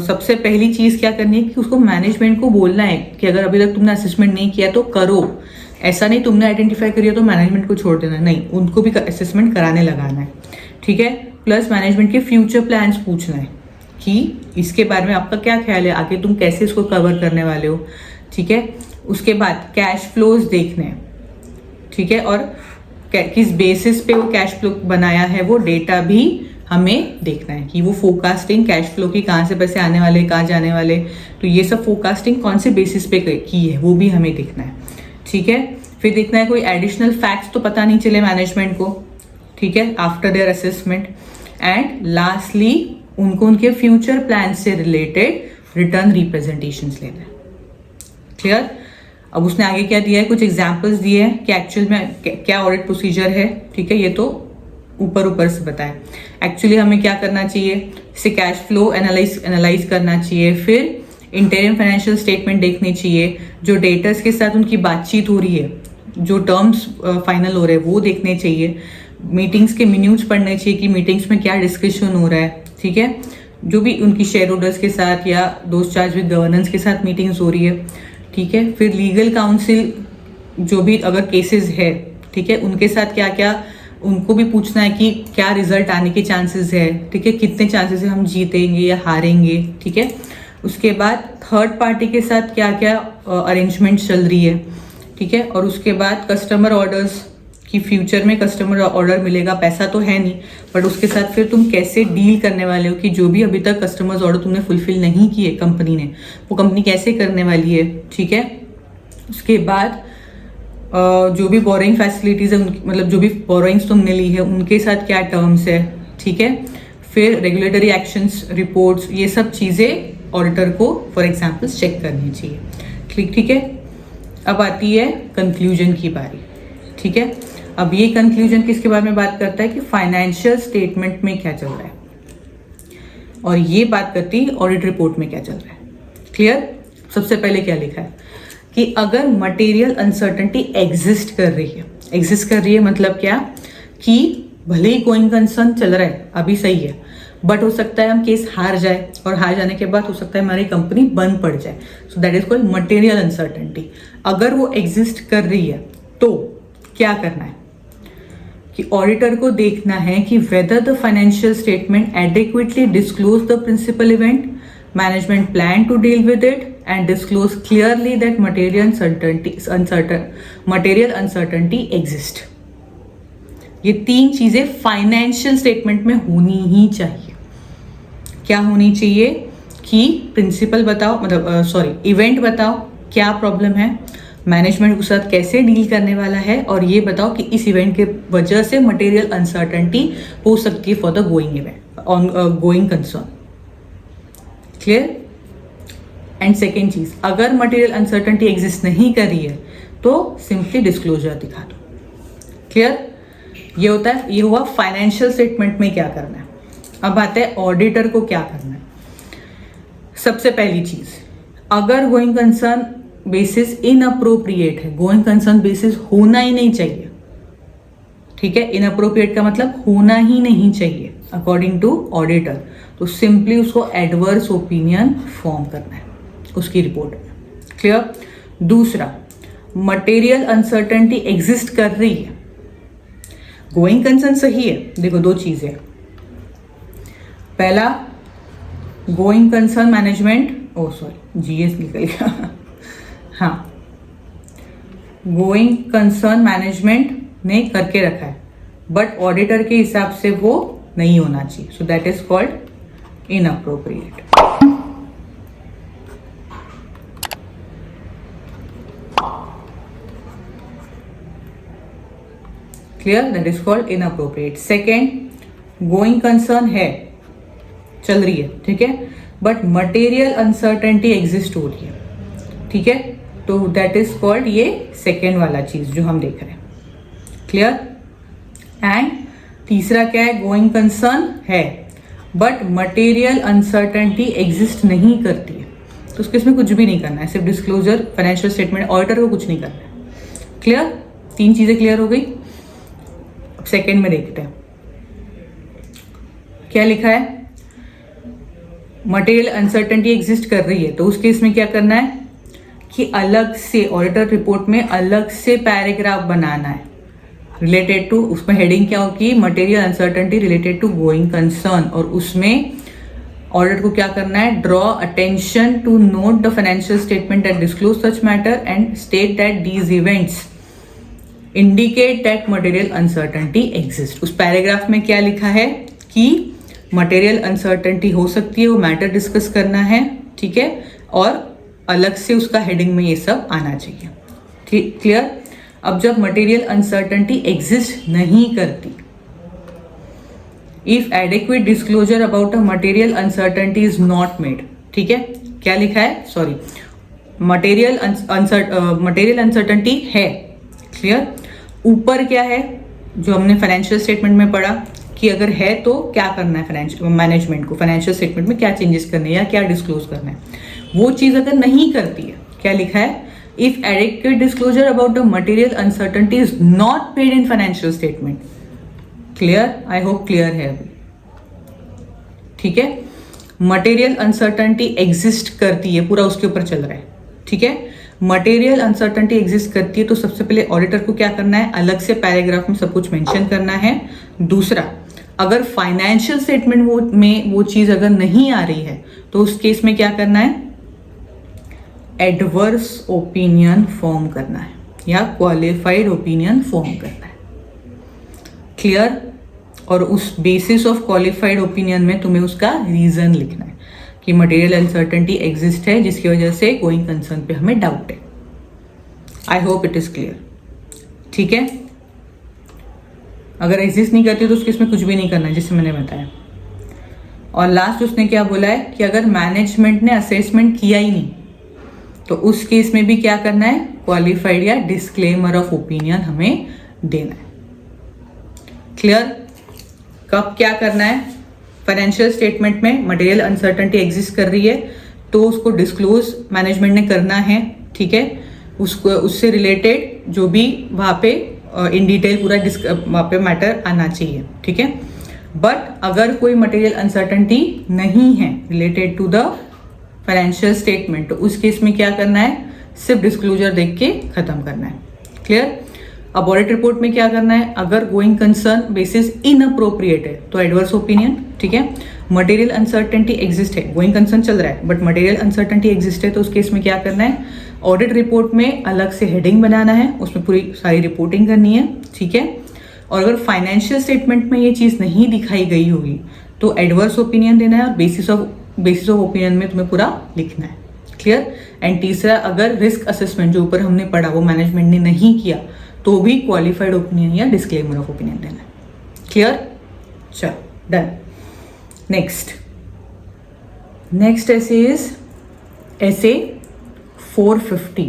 सबसे पहली चीज़ क्या करनी है कि उसको मैनेजमेंट को बोलना है कि अगर अभी तक तुमने असेसमेंट नहीं किया तो करो। ऐसा नहीं तुमने आइडेंटिफाई करिए तो मैनेजमेंट को छोड़ देना, नहीं, उनको भी असेसमेंट कराने लगाना है, ठीक है। प्लस मैनेजमेंट के फ्यूचर प्लान्स पूछना है कि इसके बारे में आपका क्या ख्याल है, आगे तुम कैसे इसको कवर करने वाले हो, ठीक है। उसके बाद कैश फ्लोज देखने हैं, ठीक है, और किस बेसिस पे वो कैश फ्लो बनाया है वो डेटा भी हमें देखना है कि वो फोरकास्टिंग कैश फ्लो की कहाँ से पैसे आने वाले, कहाँ जाने वाले, तो ये सब फोरकास्टिंग कौन से बेसिस पे की है वो भी हमें देखना है, ठीक है। फिर देखना है कोई एडिशनल फैक्ट्स तो पता नहीं चले मैनेजमेंट को, ठीक है, after their assessment. And lastly उनको उनके फ्यूचर प्लान से रिलेटेड रिटर्न रिप्रेजेंटेशंस लेना है। क्लियर? अब उसने आगे क्या दिया है, कुछ एग्जांपल्स दिए हैं कि एक्चुअल में क्या ऑडिट प्रोसीजर है, ठीक है। ये तो ऊपर से बताएं। एक्चुअली हमें क्या करना चाहिए, इसे कैश फ्लो एनालाइज करना चाहिए, फिर इंटरिम फाइनेंशियल स्टेटमेंट देखनी चाहिए, जो डेटर्स के साथ उनकी बातचीत हो रही है, जो टर्म्स फाइनल हो रहे हैं वो देखने चाहिए, मीटिंग्स के मिन्यूट्स पढ़ने चाहिए कि मीटिंग्स में क्या डिस्कशन हो रहा है, ठीक है, जो भी उनकी शेयर होल्डर्स के साथ या दोस्त चार्ज विद गवर्नेंस के साथ मीटिंग्स हो रही है, ठीक है। फिर लीगल काउंसिल जो भी अगर केसेस है, ठीक है, उनके साथ क्या क्या उनको भी पूछना है कि क्या रिजल्ट आने के चांसेस है, ठीक है, कितने चांसेस है हम जीतेंगे या हारेंगे, ठीक है। उसके बाद थर्ड पार्टी के साथ क्या क्या अरेंजमेंट चल रही है, ठीक है। और उसके बाद कस्टमर ऑर्डर्स कि फ्यूचर में कस्टमर ऑर्डर मिलेगा, पैसा तो है नहीं, बट उसके साथ फिर तुम कैसे डील करने वाले हो कि जो भी अभी तक कस्टमर्स ऑर्डर तुमने फुलफिल नहीं किए कंपनी ने, वो कंपनी कैसे करने वाली है, ठीक है। उसके बाद जो भी बोरोइंग फैसिलिटीज है, मतलब जो भी बोरोइंग्स तुमने ली है उनके साथ क्या टर्म्स है, ठीक है। फिर रेगुलेटरी एक्शंस, रिपोर्ट्स, ये सब चीज़ें ऑडिटर को फॉर एग्जाम्पल्स चेक करनी चाहिए, ठीक है। अब आती है कंक्लूजन की बारी, ठीक है। अब ये कंक्लूजन किसके बारे में बात करता है कि फाइनेंशियल स्टेटमेंट में क्या चल रहा है, और ये बात करती है ऑडिट रिपोर्ट में क्या चल रहा है। क्लियर। सबसे पहले क्या लिखा है कि अगर मटेरियल अनसर्टेनिटी एग्जिस्ट कर रही है मतलब क्या कि भले ही गोइंग कंसर्न चल रहा है अभी सही है, बट हो सकता है हम केस हार जाए, और हार जाने के बाद हो सकता है हमारी कंपनी बंद पड़ जाए। So that is called material uncertainty. अगर वो एग्जिस्ट कर रही है तो क्या करना है कि ऑडिटर को देखना है कि whether the financial statement adequately disclose the principal event, management plan to deal with it and disclose clearly that material uncertainty exist. ये तीन चीजें फाइनेंशियल स्टेटमेंट में होनी ही चाहिए। क्या होनी चाहिए कि प्रिंसिपल बताओ, मतलब इवेंट बताओ क्या प्रॉब्लम है, मैनेजमेंट के साथ कैसे डील करने वाला है, और ये बताओ कि इस इवेंट के वजह से मटेरियल अनसर्टेनिटी हो सकती है for the going event on going concern. Clear. And second चीज, अगर मटेरियल अनसर्टेनिटी एग्जिस्ट नहीं कर रही है तो सिंपली डिस्क्लोजर दिखा दो। क्लियर। ये होता है, ये हुआ फाइनेंशियल स्टेटमेंट में क्या करना है। अब आते हैं ऑडिटर को क्या करना है। सबसे पहली चीज, अगर गोइंग कंसर्न बेसिस इनअप्रोप्रिएट है, गोइंग कंसर्न बेसिस होना ही नहीं चाहिए, ठीक है। इनअप्रोप्रिएट का मतलब होना ही नहीं चाहिए अकॉर्डिंग टू ऑडिटर, तो सिंपली उसको एडवर्स ओपिनियन फॉर्म करना है उसकी रिपोर्ट में। क्लियर। दूसरा, मटेरियल अनसर्टेनिटी एग्जिस्ट कर रही है, गोइंग कंसर्न सही है। देखो दो चीजें, पहला गोइंग कंसर्न मैनेजमेंट, जीएस निकल गया हाँ, गोइंग कंसर्न मैनेजमेंट ने करके रखा है, बट ऑडिटर के हिसाब से वो नहीं होना चाहिए, so that is called inappropriate. Clear, that is called inappropriate. Second, going concern है, चल रही है, ठीक है, बट मटेरियल अनसर्टेनिटी एग्जिस्ट हो रही है, ठीक है, तो दैट इज कॉल्ड ये सेकेंड वाला चीज जो हम देख रहे हैं। क्लियर। एंड तीसरा क्या है, गोइंग कंसर्न है बट मटेरियल अनसर्टेनिटी एग्जिस्ट नहीं करती है, तो उसके इसमें कुछ भी नहीं करना है, सिर्फ डिस्क्लोजर, फाइनेंशियल स्टेटमेंट, ऑडिटर को कुछ नहीं करना है। क्लियर। तीन चीजें क्लियर हो गई। अब सेकेंड में देखते हैं क्या लिखा है। मटेरियल अनसर्टेनिटी एग्जिस्ट कर रही है, तो उस केस में क्या करना है कि अलग से ऑडिटर रिपोर्ट में अलग से पैराग्राफ बनाना है रिलेटेड टू, उसमें हेडिंग क्या होगी, material uncertainty related to going concern, और उसमें ऑडिटर को क्या करना है, draw attention to note the financial statement that disclose such matter and state that these events indicate that material uncertainty exist. उस पैराग्राफ में क्या लिखा है कि मटेरियल अनसर्टेनिटी हो सकती है, वो मैटर डिस्कस करना है, ठीक है, और अलग से उसका हेडिंग में ये सब आना चाहिए। ठीक, क्लियर। अब जब मटेरियल अनसर्टेनिटी एग्जिस्ट नहीं करती, if adequate disclosure about a material uncertainty is not made, ठीक है, क्या लिखा है, मटेरियल अनसर्टेनिटी है। क्लियर। ऊपर क्या है जो हमने फाइनेंशियल स्टेटमेंट में पढ़ा कि अगर है तो क्या करना है, फाइनेंशियल मैनेजमेंट को फाइनेंशियल स्टेटमेंट में क्या चेंजेस करने हैं या क्या डिस्क्लोज करना है, वो चीज अगर नहीं करती है, क्या लिखा है, if adequate disclosure about the material uncertainty is not paid in financial statement. Clear, I hope clear है अभी, ठीक है। मटेरियल अनसर्टेनिटी एग्जिस्ट करती है, पूरा उसके ऊपर चल रहा है, ठीक है। मटेरियल अनसर्टेनिटी एग्जिस्ट करती है तो सबसे पहले ऑडिटर को क्या करना है, अलग से पैराग्राफ में सब कुछ मेंशन करना है। दूसरा, अगर फाइनेंशियल स्टेटमेंट में वो चीज अगर नहीं आ रही है तो उस केस में क्या करना है, एडवर्स ओपिनियन फॉर्म करना है या क्वालिफाइड ओपिनियन फॉर्म करना है। क्लियर, और उस बेसिस ऑफ क्वालिफाइड ओपिनियन में तुम्हें उसका रीजन लिखना है कि मटेरियल अनसर्टेनिटी एग्जिस्ट है जिसकी वजह से गोइंग कंसर्न पे हमें डाउट है। I hope it is clear. ठीक है, अगर एग्जिस्ट नहीं करती तो उसके इसमें कुछ भी नहीं करना है जैसे मैंने बताया। और लास्ट उसने क्या बोला है कि अगर मैनेजमेंट ने असेसमेंट किया ही नहीं तो उस केस में भी क्या करना है, क्वालिफाइड या डिस्क्लेमर ऑफ ओपिनियन हमें देना है। क्लियर। कब क्या करना है, फाइनेंशियल स्टेटमेंट में मटेरियल अनसर्टेनिटी एग्जिस्ट कर रही है तो उसको डिस्क्लोज मैनेजमेंट ने करना है। ठीक है, उसको उससे रिलेटेड जो भी वहाँ पे इन डिटेल पूरा वहाँ पे मैटर आना चाहिए। ठीक है, बट अगर कोई मटेरियल अनसर्टेनिटी नहीं है related to the financial statement तो उस केस में क्या करना है, सिर्फ डिस्क्लोजर देख के खत्म करना है। क्लियर। अब ऑडिट रिपोर्ट में क्या करना है, अगर गोइंग कंसर्न बेसिस इनअप्रोप्रिएट है तो एडवर्स ओपिनियन। ठीक है, मटेरियल अनसर्टेनिटी एग्जिस्ट है, गोइंग कंसर्न चल रहा है बट मटेरियल अनसर्टेनिटी एग्जिस्ट है तो उस केस में क्या करना है, ऑडिट रिपोर्ट में अलग से हेडिंग बनाना है, उसमें पूरी सारी रिपोर्टिंग करनी है। ठीक है, और अगर फाइनेंशियल स्टेटमेंट में ये चीज़ नहीं दिखाई गई होगी तो एडवर्स ओपिनियन देना है और बेसिस ऑफ ओपिनियन में तुम्हें पूरा लिखना है। क्लियर। एंड तीसरा, अगर रिस्क असेसमेंट जो ऊपर हमने पढ़ा वो मैनेजमेंट ने नहीं किया तो भी क्वालिफाइड ओपिनियन या डिस्क्लेमर ऑफ ओपिनियन देना है। क्लियर। चलो डन। नेक्स्ट ऐसे इज ऐसे 450,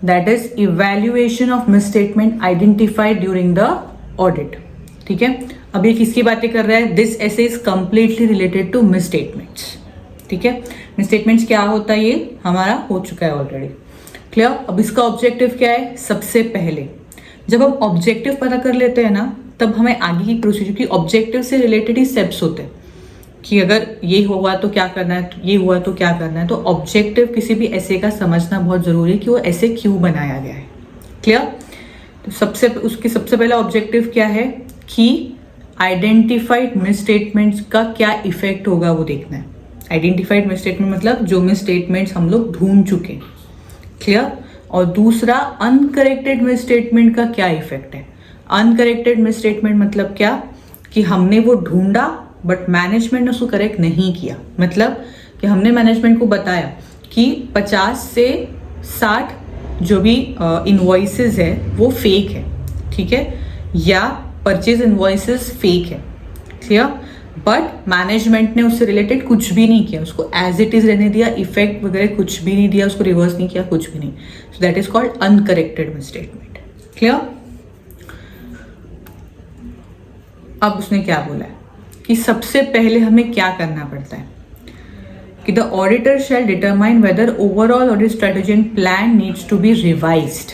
that is evaluation of misstatement identified during the audit. ठीक है, अब ये किसकी बातें कर रहा है, this SA is completely related to misstatements. ठीक है, मिसस्टेटमेंट्स क्या होता है ये हमारा हो चुका है ऑलरेडी। क्लियर। अब इसका ऑब्जेक्टिव क्या है, सबसे पहले जब हम ऑब्जेक्टिव पता कर लेते हैं ना तब हमें आगे की प्रोसीजर की ऑब्जेक्टिव से रिलेटेड ही स्टेप्स होते हैं कि अगर ये हुआ तो क्या करना है, ये हुआ तो क्या करना है। तो ऑब्जेक्टिव किसी भी ऐसे का समझना बहुत जरूरी है कि वो ऐसे क्यों बनाया गया है। क्लियर। तो सबसे पहला ऑब्जेक्टिव क्या है कि आइडेंटिफाइड मिसस्टेटमेंट्स का क्या इफेक्ट होगा वो देखना है। आइडेंटिफाइड मिसस्टेटमेंट मतलब जो मिसस्टेटमेंट्स हम लोग ढूंढ चुके हैं। क्लियर। और दूसरा, अनकरेक्टेड मिसस्टेटमेंट का क्या इफेक्ट है। अनकरेक्टेड मिसस्टेटमेंट मतलब क्या कि हमने वो ढूंढा बट मैनेजमेंट ने उसको करेक्ट नहीं किया। मतलब कि हमने मैनेजमेंट को बताया कि 50 से 60 जो भी इनवॉइसेस है वो फेक है। ठीक है, या परचेज इनवॉइसेस फेक है। क्लियर। बट मैनेजमेंट ने उससे रिलेटेड कुछ भी नहीं किया, उसको एज इट इज रहने दिया, इफेक्ट वगैरह कुछ भी नहीं दिया, उसको रिवर्स नहीं किया, कुछ भी नहीं। So that is called uncorrected misstatement. Clear. अब उसने क्या बोला है कि सबसे पहले हमें क्या करना पड़ता है कि the auditor shall determine whether overall audit strategy and plan needs to be revised.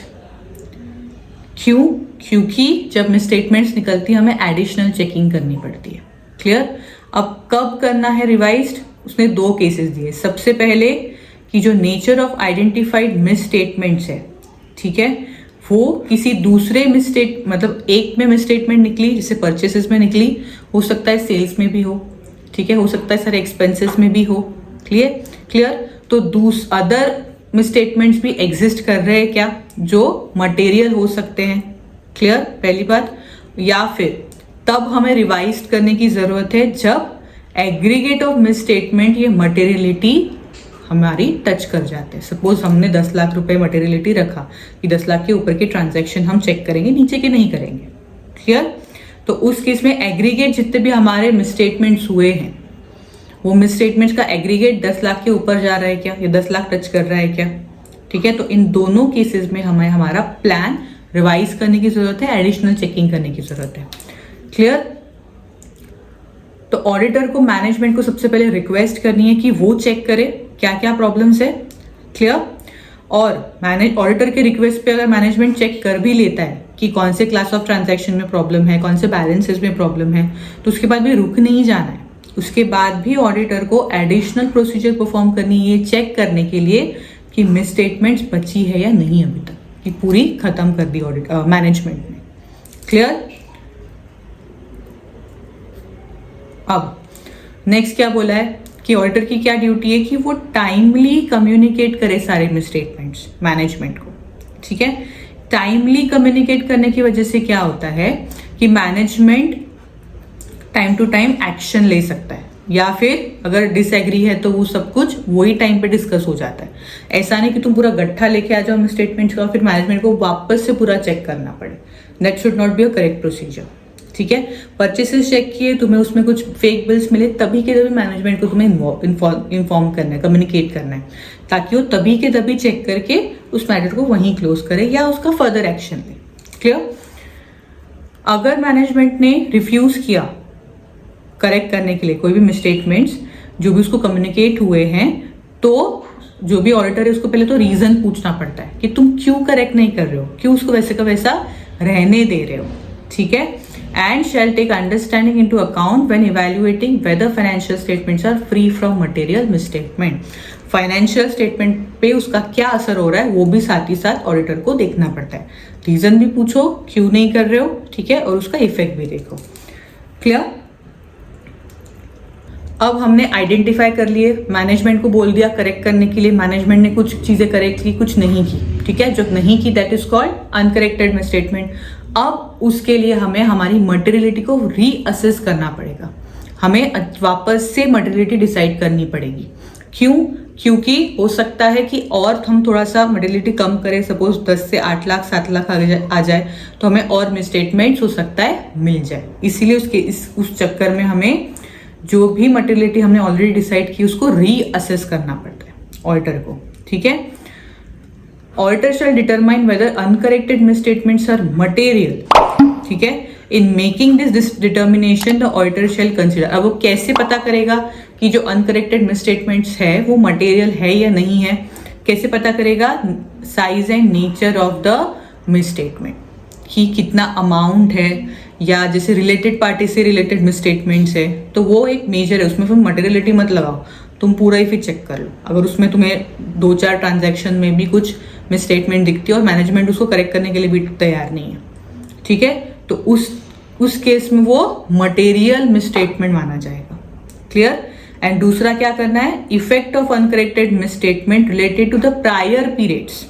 क्यों? क्योंकि जब मिसस्टेटमेंट्स निकलती है हमें एडिशनल चेकिंग करनी पड़ती है। क्लियर। अब कब करना है रिवाइज्ड, उसने 2 केसेस दिए। सबसे पहले कि जो नेचर ऑफ आइडेंटिफाइड मिसस्टेटमेंट्स है, ठीक है, वो किसी दूसरे मिसस्टेट मतलब एक में मिसस्टेटमेंट निकली जैसे परचेसेस में निकली, हो सकता है सेल्स में भी हो। ठीक है, हो सकता है सारे एक्सपेंसेस में भी हो। क्लियर। तो अदर मिसस्टेटमेंट्स भी एग्जिस्ट कर रहे हैं क्या जो मटेरियल हो सकते हैं। क्लियर, पहली बात। या फिर तब हमें रिवाइज करने की जरूरत है जब एग्रीगेट ऑफ मिसस्टेटमेंट ये मटेरियलिटी हमारी टच कर जाते हैं। सपोज हमने 10 लाख रुपए मटेरियलिटी रखा कि 10 लाख के ऊपर के ट्रांजैक्शन हम चेक करेंगे, नीचे के नहीं करेंगे। क्लियर। तो उस केस में एग्रीगेट जितने भी हमारे मिसस्टेटमेंट्स हुए हैं वो मिसस्टेटमेंट्स का एग्रीगेट 10 लाख के ऊपर जा रहा है क्या, या 10 लाख टच कर रहा है क्या। ठीक है, तो इन दोनों केसेस में हमें हमारा प्लान रिवाइज करने की जरूरत है, एडिशनल चेकिंग करने की जरूरत है। क्लियर। तो ऑडिटर को मैनेजमेंट को सबसे पहले रिक्वेस्ट करनी है कि वो चेक करे क्या क्या प्रॉब्लम्स है। क्लियर। और ऑडिटर के रिक्वेस्ट पे अगर मैनेजमेंट चेक कर भी लेता है कि कौन से क्लास ऑफ ट्रांजैक्शन में प्रॉब्लम है, कौन से बैलेंसेस में प्रॉब्लम है, तो उसके बाद भी रुक नहीं जाना है। उसके बाद भी ऑडिटर को एडिशनल प्रोसीजर परफॉर्म करनी है, ये चेक करने के लिए कि मिसस्टेटमेंट्स बची है या नहीं अभी तक, कि पूरी खत्म कर दी ऑडिट मैनेजमेंट ने। क्लियर। अब नेक्स्ट क्या बोला है कि ऑडिटर की क्या ड्यूटी है कि वो टाइमली कम्युनिकेट करे सारे मिसस्टेटमेंट्स मैनेजमेंट को। ठीक है, टाइमली कम्युनिकेट करने की वजह से क्या होता है कि management time to time action ले सकता है, या फिर अगर डिसएग्री है तो वो सब कुछ वही टाइम पे डिस्कस हो जाता है। ऐसा नहीं कि तुम पूरा गट्ठा लेके आ जाओ स्टेटमेंट्स का, फिर मैनेजमेंट को वापस से पूरा चेक करना पड़े। That should not be a correct procedure. ठीक है, परचेसेस चेक किए, तुम्हें उसमें कुछ फेक बिल्स मिले, तभी के तभी मैनेजमेंट को तुम्हें इन्फॉर्म करना है, कम्युनिकेट करना है, ताकि वो तभी के तभी चेक करके उस मैटर को वहीं क्लोज करे या उसका फर्दर एक्शन ले। क्लियर? अगर मैनेजमेंट ने रिफ्यूज किया करेक्ट करने के लिए कोई भी मिसस्टेटमेंट्स जो भी उसको कम्युनिकेट हुए हैं, तो जो भी ऑडिटर है उसको पहले तो रीजन पूछना पड़ता है कि तुम क्यों करेक्ट नहीं कर रहे हो, क्यों उसको वैसे का वैसा रहने दे रहे हो। ठीक है, and shall take understanding into account when evaluating whether financial statements are free from material misstatement. Financial statement पे उसका क्या असर हो रहा है वो भी साथ ही साथ ऑडिटर को देखना पड़ता है। रीजन भी पूछो क्यों नहीं कर रहे हो, ठीक है, और उसका इफेक्ट भी देखो। क्लियर? अब हमने आइडेंटिफाई कर लिए, मैनेजमेंट को बोल दिया करेक्ट करने के लिए, मैनेजमेंट ने कुछ चीजें करेक्ट की, कुछ नहीं की। ठीक है, जो नहीं की that is called uncorrected misstatement. अब उसके लिए हमें हमारी मटेरियलिटी को रीअसेस करना पड़ेगा, हमें वापस से मटेरियलिटी डिसाइड करनी पड़ेगी। क्यों? क्योंकि हो सकता है कि और हम थोड़ा सा मटेरियलिटी कम करें, सपोज 10 से 8 लाख 7 लाख आ जाए तो हमें और मिसस्टेटमेंट्स हो सकता है मिल जाए। इसीलिए उस चक्कर में हमें जो भी मटेरियलिटी हमने ऑलरेडी डिसाइड की उसको रीअसेस करना पड़ता है ऑडिटर को। ठीक है, auditor shall determine whether uncorrected misstatements are material. ठीक है, in making this determination the auditor shall consider. अब वो कैसे पता करेगा कि जो अनकरेक्टेड मिसस्टेटमेंट्स है वो मटेरियल है या नहीं है? कैसे पता करेगा? Size and nature of the misstatement, कि कितना अमाउंट है, या जैसे रिलेटेड पार्टी से रिलेटेड मिसस्टेटमेंट्स है तो वो एक मेजर है, उसमें तुम मटेरियलिटी मत लगाओ, तुम पूरा ही फिर चेक कर लो। अगर उसमें तुम्हें 2-4 ट्रांजैक्शन में भी कुछ मिसस्टेटमेंट दिखती है और मैनेजमेंट उसको करेक्ट करने के लिए भी तैयार नहीं है, ठीक है, तो उस केस में वो मटेरियल मिसस्टेटमेंट माना जाएगा। क्लियर? एंड दूसरा क्या करना है? Effect of uncorrected misstatement related to the prior periods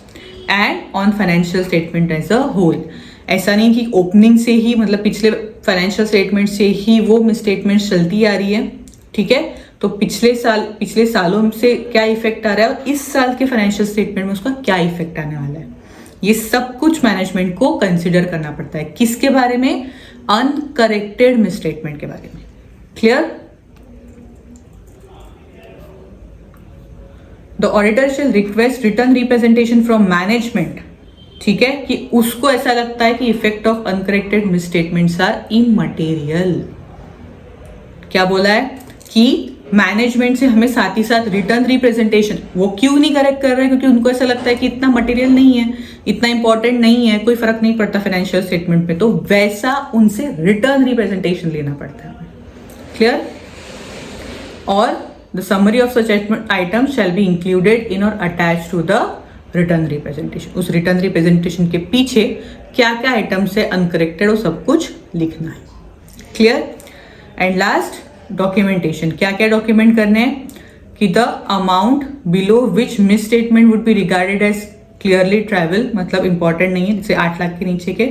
and on financial statement as a whole. ऐसा नहीं कि ओपनिंग से ही, मतलब पिछले फाइनेंशियल स्टेटमेंट से ही वो मिसस्टेटमेंट्स चलती आ रही है। ठीक है, तो पिछले सालों से क्या इफेक्ट आ रहा है और इस साल के फाइनेंशियल स्टेटमेंट में उसका क्या इफेक्ट आने वाला है, ये सब कुछ मैनेजमेंट को कंसिडर करना पड़ता है। किसके बारे में? अनकरेक्टेड मिसस्टेटमेंट के बारे में। Clear? The auditor shall request return representation from management. ठीक है, कि उसको ऐसा लगता है कि effect of uncorrected misstatements are immaterial. क्या बोला है? कि मैनेजमेंट से हमें साथ ही साथ रिटर्न रिप्रेजेंटेशन, वो क्यों नहीं करेक्ट कर रहे हैं? क्योंकि उनको ऐसा लगता है कि इतना मटेरियल नहीं है, इतना इंपॉर्टेंट नहीं है, कोई फर्क नहीं पड़ता फाइनेंशियल स्टेटमेंट में, तो वैसा उनसे रिटर्न रिप्रेजेंटेशन लेना पड़ता है। क्लियर? और the summary of such item shall be included in or attach to the return representation. उस रिटर्न रिप्रेजेंटेशन के पीछे क्या क्या आइटम्स है अनकरेक्टेड, वो सब कुछ लिखना है। क्लियर? And last, documentation. क्या क्या डॉक्यूमेंट करने हैं? कि the amount below which misstatement would be regarded as clearly trivial, मतलब इंपॉर्टेंट नहीं है, जैसे 8 लाख के नीचे के।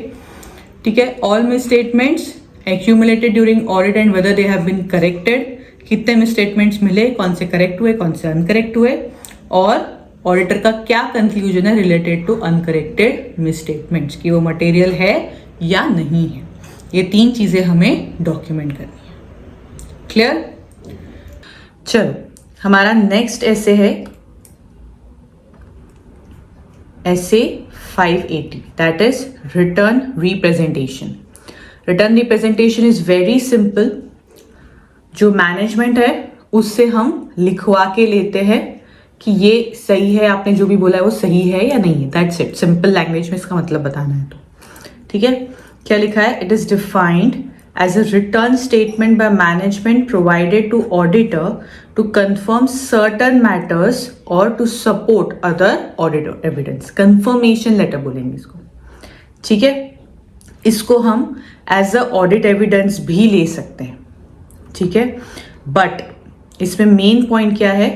ठीक है, all misstatements accumulated during audit and whether they have been corrected. कितने मिस स्टेटमेंट्स मिले, कौन से करेक्ट हुए, कौन से अनकरेक्ट हुए, और ऑडिटर का क्या कंक्लूजन है रिलेटेड टू अनकरेक्टेड मिसस्टेटमेंट्स, कि वो मटेरियल है या नहीं है। ये 3 चीजें हमें डॉक्यूमेंट करनी है। क्लियर? चलो, हमारा नेक्स्ट ऐसे है ऐसे 580, that is written representation. Written representation is very simple. जो मैनेजमेंट है उससे हम लिखवा के लेते हैं कि ये सही है, आपने जो भी बोला है वो सही है या नहीं है। दैट्स इट, सिंपल लैंग्वेज में इसका मतलब बताना है तो। ठीक है, क्या लिखा है? It is defined as a return statement by management provided to auditor to confirm certain matters or to support other audit evidence. Confirmation letter बोलेंगे इसको। ठीक है, इसको हम एज अ ऑडिट एविडेंस भी ले सकते हैं। ठीक है, बट इसमें मेन पॉइंट क्या है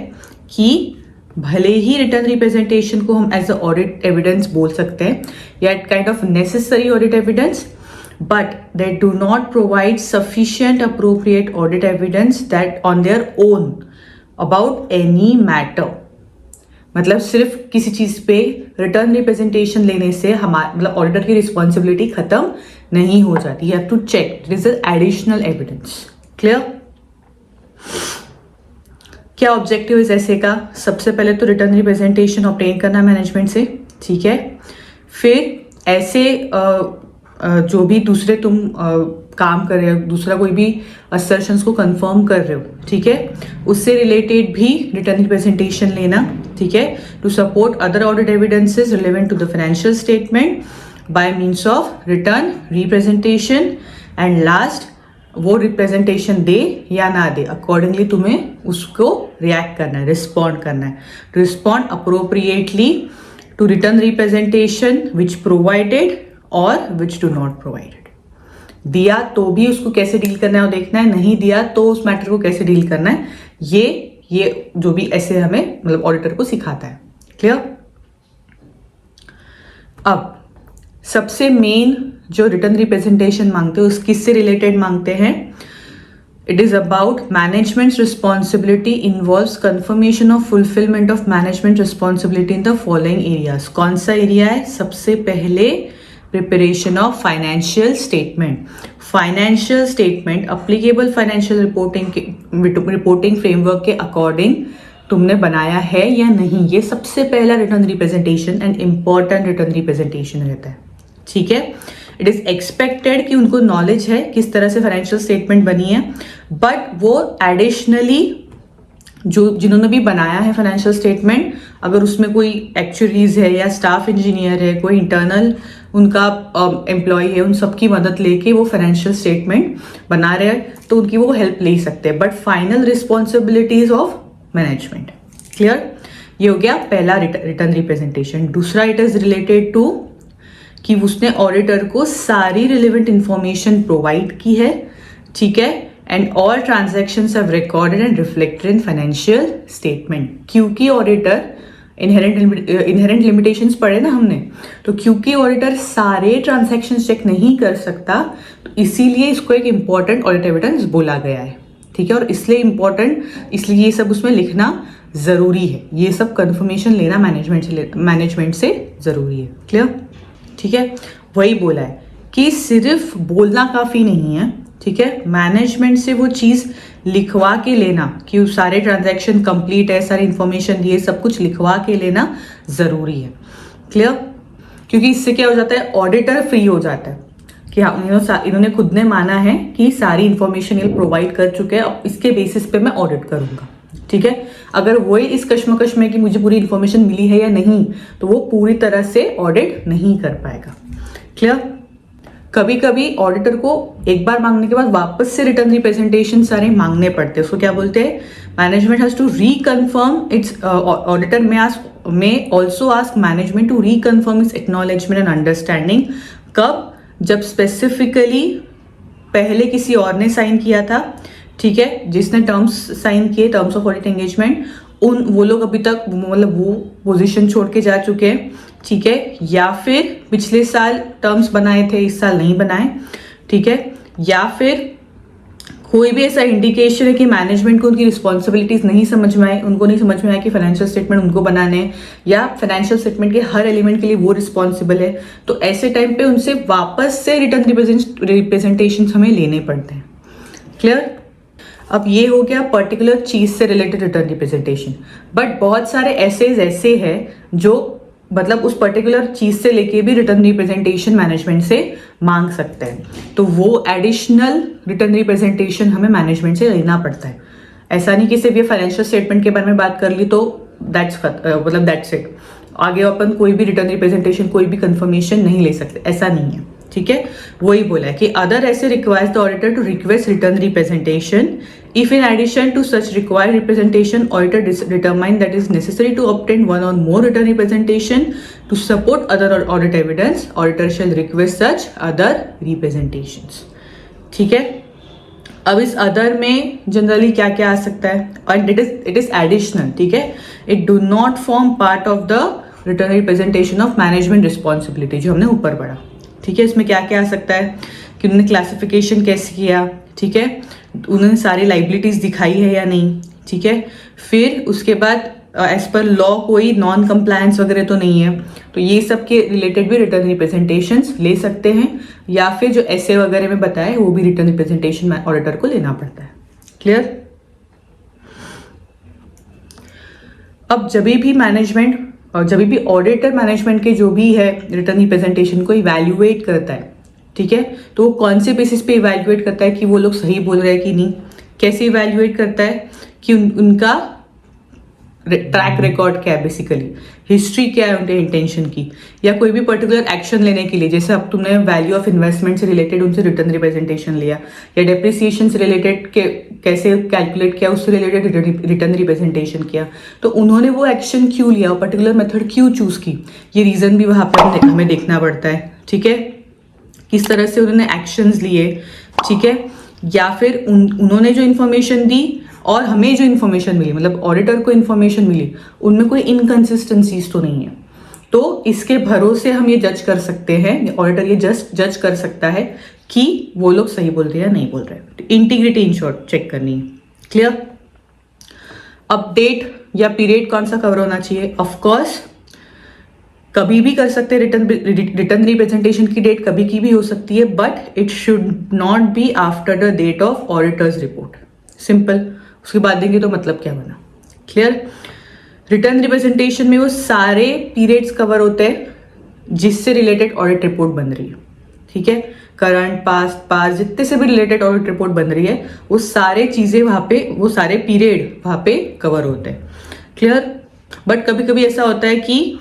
कि भले ही रिटर्न रिप्रेजेंटेशन को हम एज अ ऑडिट एविडेंस बोल सकते हैं या it kind of necessary audit evidence, but they do not provide sufficient appropriate audit evidence that on their own about any matter. मतलब सिर्फ किसी चीज पे रिटर्न रिप्रेजेंटेशन लेने से हमारे मतलब ऑडिटर की रिस्पॉन्सिबिलिटी खत्म नहीं हो जाती. You have to check it is additional evidence. Clear? क्या ऑब्जेक्टिव इज ऐसे का? सबसे पहले तो रिटर्न रिप्रेजेंटेशन ऑब्टेन करना मैनेजमेंट से, ठीक है. फिर ऐसे जो भी दूसरे तुम काम कर रहे हो, दूसरा कोई भी असर्शंस को कंफर्म कर रहे हो, ठीक है, उससे रिलेटेड भी रिटर्न रिप्रेजेंटेशन लेना, ठीक है, to support other audit evidences relevant to the financial statement by means of written representation. And last, वो रिप्रेजेंटेशन दे या ना दे, अकॉर्डिंगली तुम्हें उसको रिएक्ट करना है, रिस्पॉन्ड करना है. Respond appropriately to written representation which provided और विच डू नॉट प्रोवाइडेड. दिया तो भी उसको कैसे डील करना है वो देखना है, नहीं दिया तो उस मैटर को कैसे डील करना है, ये जो भी ऐसे हमें मतलब ऑडिटर को सिखाता है. क्लियर? अब सबसे मेन जो रिटर्न रिप्रेजेंटेशन मांगते हैं उस किससे रिलेटेड मांगते हैं? It is about management responsibility involves confirmation of fulfilment of management responsibility in the following areas. कौन सा एरिया है? सबसे पहले preparation of financial statement. Financial statement applicable financial reporting framework के अकॉर्डिंग तुमने बनाया है या नहीं, ये सबसे पहला return representation and important written representation रहता है. ठीक है, इट इज एक्सपेक्टेड कि उनको नॉलेज है किस तरह से फाइनेंशियल स्टेटमेंट बनी है, बट वो एडिशनली जो जिन्होंने भी बनाया है फाइनेंशियल स्टेटमेंट, अगर उसमें कोई एक्चुअरीज है या स्टाफ इंजीनियर है, कोई इंटरनल उनका एम्प्लॉय है, उन सबकी मदद लेके वो फाइनेंशियल स्टेटमेंट बना रहे हैं तो उनकी वो हेल्प ले सकते हैं, but final responsibilities of management. Clear? ये हो गया पहला रिटर्न रिप्रेजेंटेशन. दूसरा, इट इज रिलेटेड टू कि उसने ऑडिटर को सारी रिलेवेंट इंफॉर्मेशन प्रोवाइड की है, ठीक है, and all transactions have recorded and reflected in financial statement. क्योंकि ऑडिटर इनहेरेंट लिमिटेशंस पढ़े ना हमने, तो क्योंकि ऑडिटर सारे ट्रांजैक्शंस चेक नहीं कर सकता, तो इसीलिए इसको एक इंपॉर्टेंट ऑडिट एविडेंस बोला गया है. ठीक है, और इसलिए इंपॉर्टेंट, इसलिए ये सब उसमें लिखना जरूरी है, ये सब कंफर्मेशन लेना मैनेजमेंट से जरूरी है. क्लियर? ठीक है, वही बोला है कि सिर्फ बोलना काफी नहीं है. ठीक है, मैनेजमेंट से वो चीज लिखवा के लेना कि सारे ट्रांजैक्शन कंप्लीट है, सारी इंफॉर्मेशन दिए, सब कुछ लिखवा के लेना जरूरी है. क्लियर? क्योंकि इससे क्या हो जाता है, ऑडिटर फ्री हो जाता है कि हाँ इन्होंने खुद ने माना है कि सारी इंफॉर्मेशन ये प्रोवाइड कर चुके हैं, अब इसके बेसिस पे मैं ऑडिट करूंगा. ठीक है, अगर वही इस कश्मकश में कि मुझे पूरी इंफॉर्मेशन मिली है या नहीं, तो वो पूरी तरह से ऑडिट नहीं कर पाएगा. क्लियर? कभी कभी ऑडिटर को एक बार मांगने के बाद वापस से रिटर्न रिप्रेजेंटेशन सारे मांगने पड़ते हैं. उसको क्या बोलते हैं? Management has to reconfirm its, auditor may also ask management to reconfirm its acknowledgement and understanding. कब? जब स्पेसिफिकली पहले किसी और ने साइन किया था, ठीक है, जिसने टर्म्स साइन किए, टर्म्स ऑफ ऑडिट एंगेजमेंट, वो लोग अभी तक मतलब वो पोजीशन छोड़ के जा चुके हैं. ठीक है, या फिर पिछले साल टर्म्स बनाए थे, इस साल नहीं बनाए. ठीक है, या फिर कोई भी ऐसा इंडिकेशन है कि मैनेजमेंट को उनकी रिस्पॉन्सिबिलिटीज नहीं समझ में आए, उनको नहीं समझ में आया कि फाइनेंशियल स्टेटमेंट उनको बनाने हैं या फाइनेंशियल स्टेटमेंट के हर एलिमेंट के लिए वो रिस्पॉन्सिबल है, तो ऐसे टाइम पे उनसे वापस से रिटर्न रिप्रेजेंटेशन हमें लेने पड़ते हैं. क्लियर? अब ये हो गया पर्टिकुलर चीज से रिलेटेड रिटर्न रिप्रेजेंटेशन, बट बहुत सारे ऐसे हैं जो मतलब उस पर्टिकुलर चीज से लेके भी रिटर्न रिप्रेजेंटेशन मैनेजमेंट से मांग सकते हैं, तो वो एडिशनल रिटर्न रिप्रेजेंटेशन हमें मैनेजमेंट से लेना पड़ता है. ऐसा नहीं कि सिर्फ ये फाइनेंशियल स्टेटमेंट के बारे में बात कर ली तो दैट्स इट, आगे अपन कोई भी रिटर्न रिप्रेजेंटेशन, कोई भी कंफर्मेशन नहीं ले सकते, ऐसा नहीं है. ठीक है, वही बोला है कि other SAs requires the auditor to request return representation if in addition to such required representation auditor determine that is necessary to obtain one or more return representation to support other audit evidence, auditor shall request such other representations. ठीक है, अब इस other में generally क्या क्या आ सकता है, और इट इज एडिशनल, ठीक है, it do not form part of the return representation of management responsibility जो हमने ऊपर पढ़ा, ठीक है। इसमें क्या क्या आ सकता है कि उन्होंने क्लासिफिकेशन कैसे किया, ठीक है, उन्होंने सारी लाइबिलिटीज दिखाई है या नहीं, ठीक है। फिर उसके बाद एज पर लॉ कोई नॉन कंप्लायंस वगैरह तो नहीं है, तो ये सब के रिलेटेड भी रिटर्न रिप्रेजेंटेशंस ले सकते हैं, या फिर जो ऐसे वगैरह में बताया वो भी रिटर्न रिप्रेजेंटेशन ऑडिटर को लेना पड़ता है। क्लियर? अब जब भी मैनेजमेंट और जब भी ऑडिटर मैनेजमेंट के जो भी है रिटर्न रिप्रेजेंटेशन को इवैल्यूएट करता है, ठीक है, तो वो कौन से बेसिस पे इवैल्यूएट करता है कि वो लोग सही बोल रहे हैं कि नहीं। कैसे इवैल्यूएट करता है कि उनका ट्रैक रिकॉर्ड क्या है, बेसिकली हिस्ट्री क्या है उनके इंटेंशन की, या कोई भी पर्टिकुलर एक्शन लेने के लिए, जैसे अब तुमने वैल्यू ऑफ इन्वेस्टमेंट से रिलेटेड उनसे रिटर्न रिप्रेजेंटेशन लिया, या डेप्रिसिएशन से रिलेटेड के कैसे कैलकुलेट किया उससे रिलेटेड रिटर्न रिप्रेजेंटेशन किया, तो उन्होंने वो एक्शन क्यों लिया, पर्टिकुलर मेथड क्यों चूज की, ये रीजन भी वहां पर हमें देखना पड़ता है, ठीक है, किस तरह से उन्होंने एक्शंस लिए, ठीक है, या फिर उन्होंने जो इन्फॉर्मेशन दी और हमें जो इन्फॉर्मेशन मिली, मतलब ऑडिटर को इन्फॉर्मेशन मिली, उनमें कोई इनकंसिस्टेंसीज तो नहीं है। तो इसके भरोसे हम ये जज कर सकते हैं, ऑडिटर ये जज कर सकता है कि वो लोग सही बोल रहे हैं या नहीं बोल रहे। इंटीग्रिटी इन शॉर्ट चेक करनी है। क्लियर? अपडेट या पीरियड कौन सा कवर होना चाहिए? ऑफकोर्स कभी भी कर सकते हैं, रिटर्न रिप्रेजेंटेशन की डेट कभी की भी हो सकती है, but it should not be after the date of auditor's report. Simple. उसके बाद देंगे तो मतलब क्या बना। क्लियर? रिटर्न रिप्रेजेंटेशन में वो सारे पीरियड्स कवर होते हैं जिससे रिलेटेड ऑडिट रिपोर्ट बन रही है, ठीक है, करंट, पास्ट जितने से भी रिलेटेड ऑडिट रिपोर्ट बन रही है वो सारे चीजें वहां पे, वो सारे पीरियड वहां पे कवर होते हैं। क्लियर? बट कभी कभी ऐसा होता है कि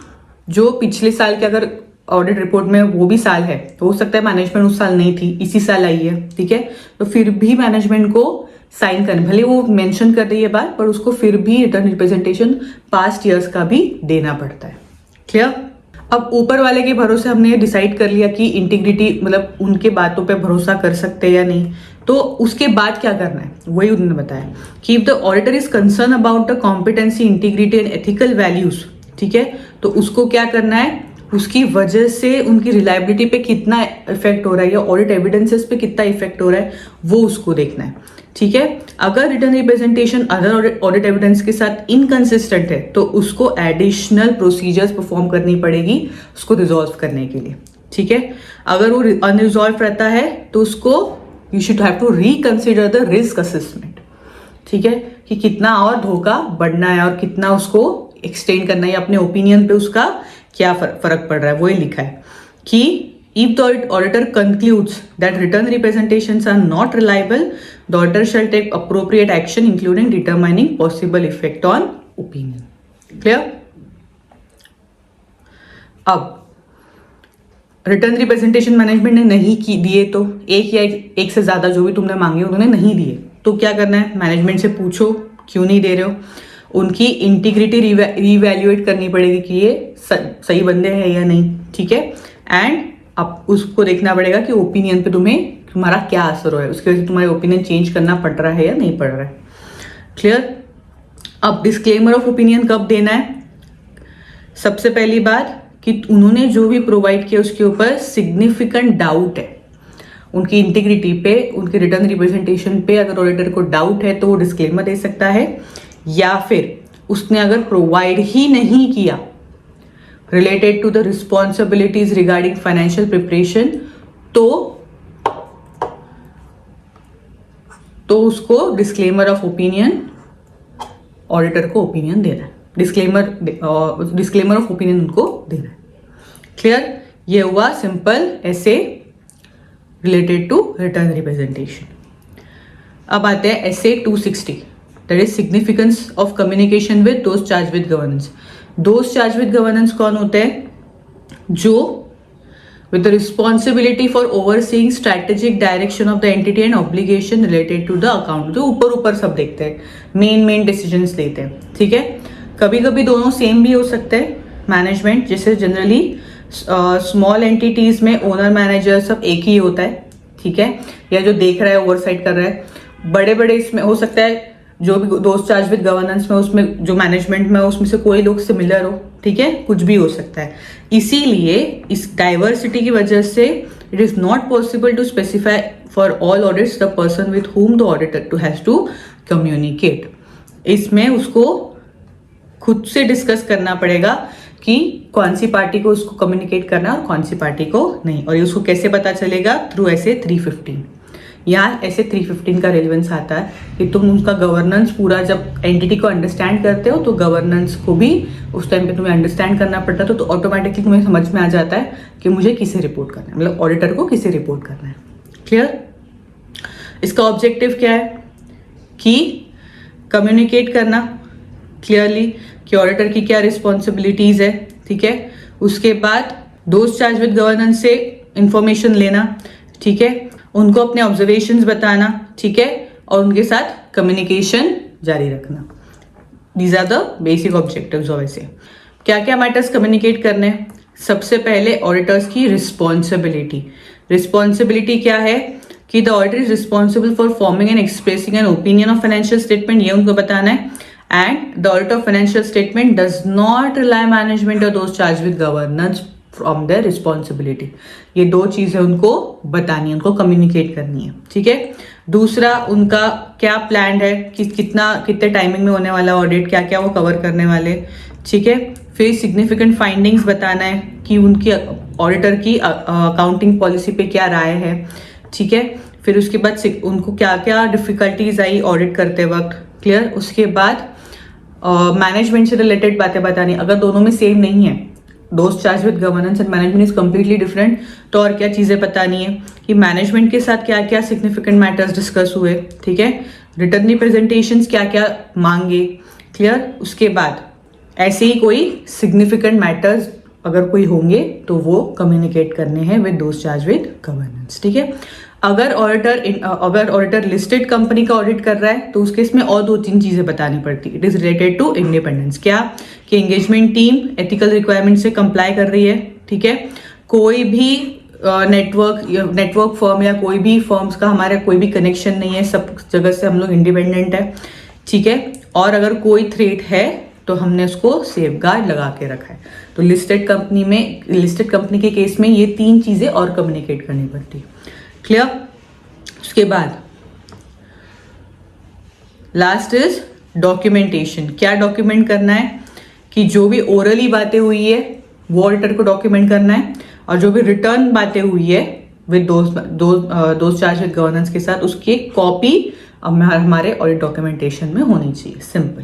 जो पिछले साल के अगर ऑडिट रिपोर्ट में वो भी साल है, तो हो सकता है मैनेजमेंट उस साल नहीं थी, इसी साल आई है, ठीक है, तो फिर भी मैनेजमेंट को साइन करना, भले वो मेंशन कर रही है बात, पर उसको फिर भी रिटर्न रिप्रेजेंटेशन पास्ट ईयर्स का भी देना पड़ता है। क्लियर? अब ऊपर वाले के भरोसे हमने डिसाइड कर लिया कि इंटीग्रिटी, मतलब उनके बातों पे भरोसा कर सकते हैं या नहीं, तो उसके बाद क्या करना है वही उन्होंने बताया कि if the auditor is concern about the competency, integrity and ethical values, ठीक है, तो उसको क्या करना है, उसकी वजह से उनकी रिलायबिलिटी पे कितना इफेक्ट हो रहा है या ऑडिट एविडेंसेस पे कितना इफेक्ट हो रहा है वो उसको देखना है, ठीक है। अगर written representation other audit evidence के साथ इनकंसिस्टेंट है तो उसको एडिशनल प्रोसीजर्स परफॉर्म करनी पड़ेगी उसको रिजॉल्व करने के लिए, ठीक है। अगर वो अनरिजॉल्व रहता है तो उसको you should have to reconsider the risk assessment, ठीक है, कि कितना और धोखा बढ़ना है और कितना उसको एक्सटेंड करना है, अपने ओपिनियन पे उसका क्या फर्क पड़ रहा है, वही लिखा है कि if the auditor concludes that return representations are not reliable, the auditor shall take appropriate action including determining possible effect on opinion. Clear? अब रिटर्न रिप्रेजेंटेशन मैनेजमेंट ने नहीं की दिए, तो एक या एक से ज्यादा जो भी तुमने मांगे उन्होंने नहीं दिए, तो क्या करना है, मैनेजमेंट से पूछो क्यों नहीं दे रहे हो, उनकी इंटीग्रिटी रिवैल्यूएट करनी पड़ेगी कि ये सही बंदे हैं या नहीं, ठीक है, एंड अब उसको देखना पड़ेगा कि ओपिनियन पे तुम्हारा क्या असर हो रहा है, उसकी वजह से तुम्हारे ओपिनियन चेंज करना पड़ रहा है या नहीं पड़ रहा है। क्लियर? अब डिस्क्लेमर ऑफ ओपिनियन कब देना है? सबसे पहली बात कि उन्होंने जो भी प्रोवाइड किया उसके ऊपर सिग्निफिकेंट डाउट है, उनकी इंटीग्रिटी पे, उनके रिटर्न रिप्रेजेंटेशन पे अगर ऑडिटर को डाउट है तो वो डिस्क्लेमर दे सकता है, या फिर उसने अगर प्रोवाइड ही नहीं किया related to the responsibilities regarding financial preparation, तो उसको डिस्क्लेमर ऑफ ओपिनियन, ऑडिटर को ओपिनियन देना है, डिस्क्लेमर ऑफ ओपिनियन उनको देना है। क्लियर? ये हुआ सिंपल ऐसे रिलेटेड टू रिटर्न रिप्रेजेंटेशन। अब आते हैं SA 260, that is significance of communication with those charge with governance. दोस्त चार्ज विद गवर्नेंस कौन होते हैं? जो with the responsibility for overseeing strategic direction of the entity and obligation related to the account, जो ऊपर सब देखते हैं, मेन डिसीजंस लेते हैं, ठीक है। कभी कभी दोनों सेम भी हो सकते हैं। मैनेजमेंट जैसे जनरली स्मॉल एंटिटीज में ओनर मैनेजर सब एक ही होता है, ठीक है, या जो देख रहा है ओवरसाइट कर रहा है, बड़े बड़े इसमें हो सकता है जो भी दोस्त चार्ज विद गवर्नेंस में उसमें जो मैनेजमेंट में उसमें से कोई लोग सिमिलर हो, ठीक है, कुछ भी हो सकता है। इसीलिए इस डाइवर्सिटी की वजह से it is not possible to specify for all audits the person with whom the auditor to has to communicate. इसमें उसको खुद से डिस्कस करना पड़ेगा कि कौन सी पार्टी को उसको कम्युनिकेट करना और कौन सी पार्टी को नहीं, और ये उसको कैसे पता चलेगा, थ्रू ऐसे 315। यहाँ ऐसे 315 का रेलेवेंस आता है कि तुम उनका गवर्नेंस पूरा जब एंटिटी को अंडरस्टैंड करते हो तो गवर्नेंस को भी उस टाइम पे तुम्हें अंडरस्टैंड करना पड़ता है, तो ऑटोमेटिकली तुम्हें समझ में आ जाता है कि मुझे किसे रिपोर्ट करना है, मतलब ऑडिटर को किसे रिपोर्ट करना है। क्लियर? इसका ऑब्जेक्टिव क्या है कि कम्युनिकेट करना क्लियरली कि ऑडिटर की क्या रिस्पॉन्सिबिलिटीज है, ठीक है। उसके बाद दोस्त चार्ज विद गवर्नेंस से इंफॉर्मेशन लेना, ठीक है, उनको अपने ऑब्जर्वेशंस बताना, ठीक है, और उनके साथ कम्युनिकेशन जारी रखना। These are the basic objectives of SA. क्या क्या मैटर्स कम्युनिकेट करने? सबसे पहले ऑडिटर्स की रिस्पॉन्सिबिलिटी। रिस्पॉन्सिबिलिटी क्या है कि the auditor is responsible for forming and expressing an opinion of financial statement, ये उनको बताना है। And the audit of financial statement does not rely management और दोस्त charge with governance from their responsibility. ये दो चीजें उनको बतानी है, उनको कम्युनिकेट करनी है, ठीक है। दूसरा, उनका क्या प्लान है कि कितने टाइमिंग में होने वाला ऑडिट, क्या क्या वो कवर करने वाले, ठीक है। फिर सिग्निफिकेंट फाइंडिंग्स बताना है कि उनकी ऑडिटर की अकाउंटिंग पॉलिसी पे क्या राय है, ठीक है। फिर उसके बाद उनको क्या क्या डिफिकल्टीज आई ऑडिट करते वक्त, क्लियर। उसके बाद मैनेजमेंट से रिलेटेड बातें बतानी, अगर दोनों में सेम नहीं है, दोस्त charge with governance and management is completely different, तो और क्या चीजें बतानी है कि मैनेजमेंट के साथ क्या क्या सिग्निफिकेंट मैटर्स डिस्कस हुए, ठीक है, रिटर्न रिप्रेजेंटेशंस क्या क्या मांगे, क्लियर। उसके बाद ऐसे ही कोई सिग्निफिकेंट मैटर्स अगर कोई होंगे तो वो कम्युनिकेट करने हैं विद दोस्त चार्ज विद गवर्नेंस, ठीक है। अगर ऑडिटर लिस्टेड कंपनी का ऑडिट कर रहा है तो उस केस में और 2-3 चीजें बतानी पड़ती है। It is related to independence, क्या कि एंगेजमेंट टीम एथिकल रिक्वायरमेंट से कंप्लाई कर रही है, ठीक है। कोई भी नेटवर्क फर्म या कोई भी फर्म्स का हमारा कोई भी कनेक्शन नहीं है, सब जगह से हम लोग इंडिपेंडेंट है, ठीक है। और अगर कोई थ्रेट है तो हमने उसको सेफगार्ड लगा के रखा है। तो लिस्टेड कंपनी के केस में ये 3 चीजें और कम्युनिकेट करनी पड़ती है, क्लियर। उसके बाद लास्ट इज डॉक्यूमेंटेशन। क्या डॉक्यूमेंट करना है कि जो भी ओरली बातें हुई है वो ऑडिटर को डॉक्यूमेंट करना है, और जो भी रिटर्न बातें हुई है विद दोस्त चार्ज विद गवर्नेंस के साथ उसकी कॉपी हमारे ऑडिट डॉक्यूमेंटेशन में होनी चाहिए। Simple,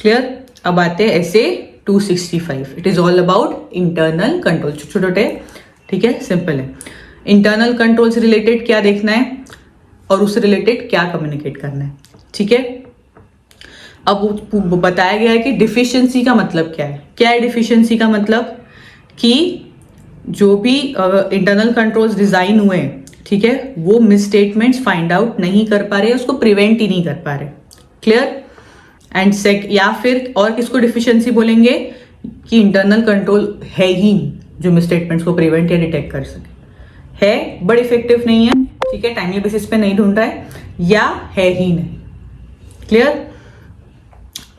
clear. अब आते हैं ऐसे 265। It is all about internal control, छोटे, ठीक है, सिंपल है। इंटरनल कंट्रोल से रिलेटेड क्या देखना है और उससे रिलेटेड क्या कम्युनिकेट करना है, ठीक है। अब बताया गया है कि डिफिशिएंसी का मतलब क्या है। क्या है डिफिशिएंसी का मतलब? कि जो भी इंटरनल कंट्रोल्स डिजाइन हुए हैं, ठीक है, वो मिसस्टेटमेंट्स फाइंड आउट नहीं कर पा रहे, उसको प्रिवेंट ही नहीं कर पा रहे, क्लियर। एंड या फिर और किसको डिफिशिएंसी बोलेंगे कि इंटरनल कंट्रोल है ही नहीं जो मिसस्टेटमेंट्स को प्रिवेंट या डिटेक्ट कर सके, है बट इफेक्टिव नहीं है, ठीक है, टाइमली बेसिस पे नहीं ढूंढ रहा है, या है ही नहीं, क्लियर।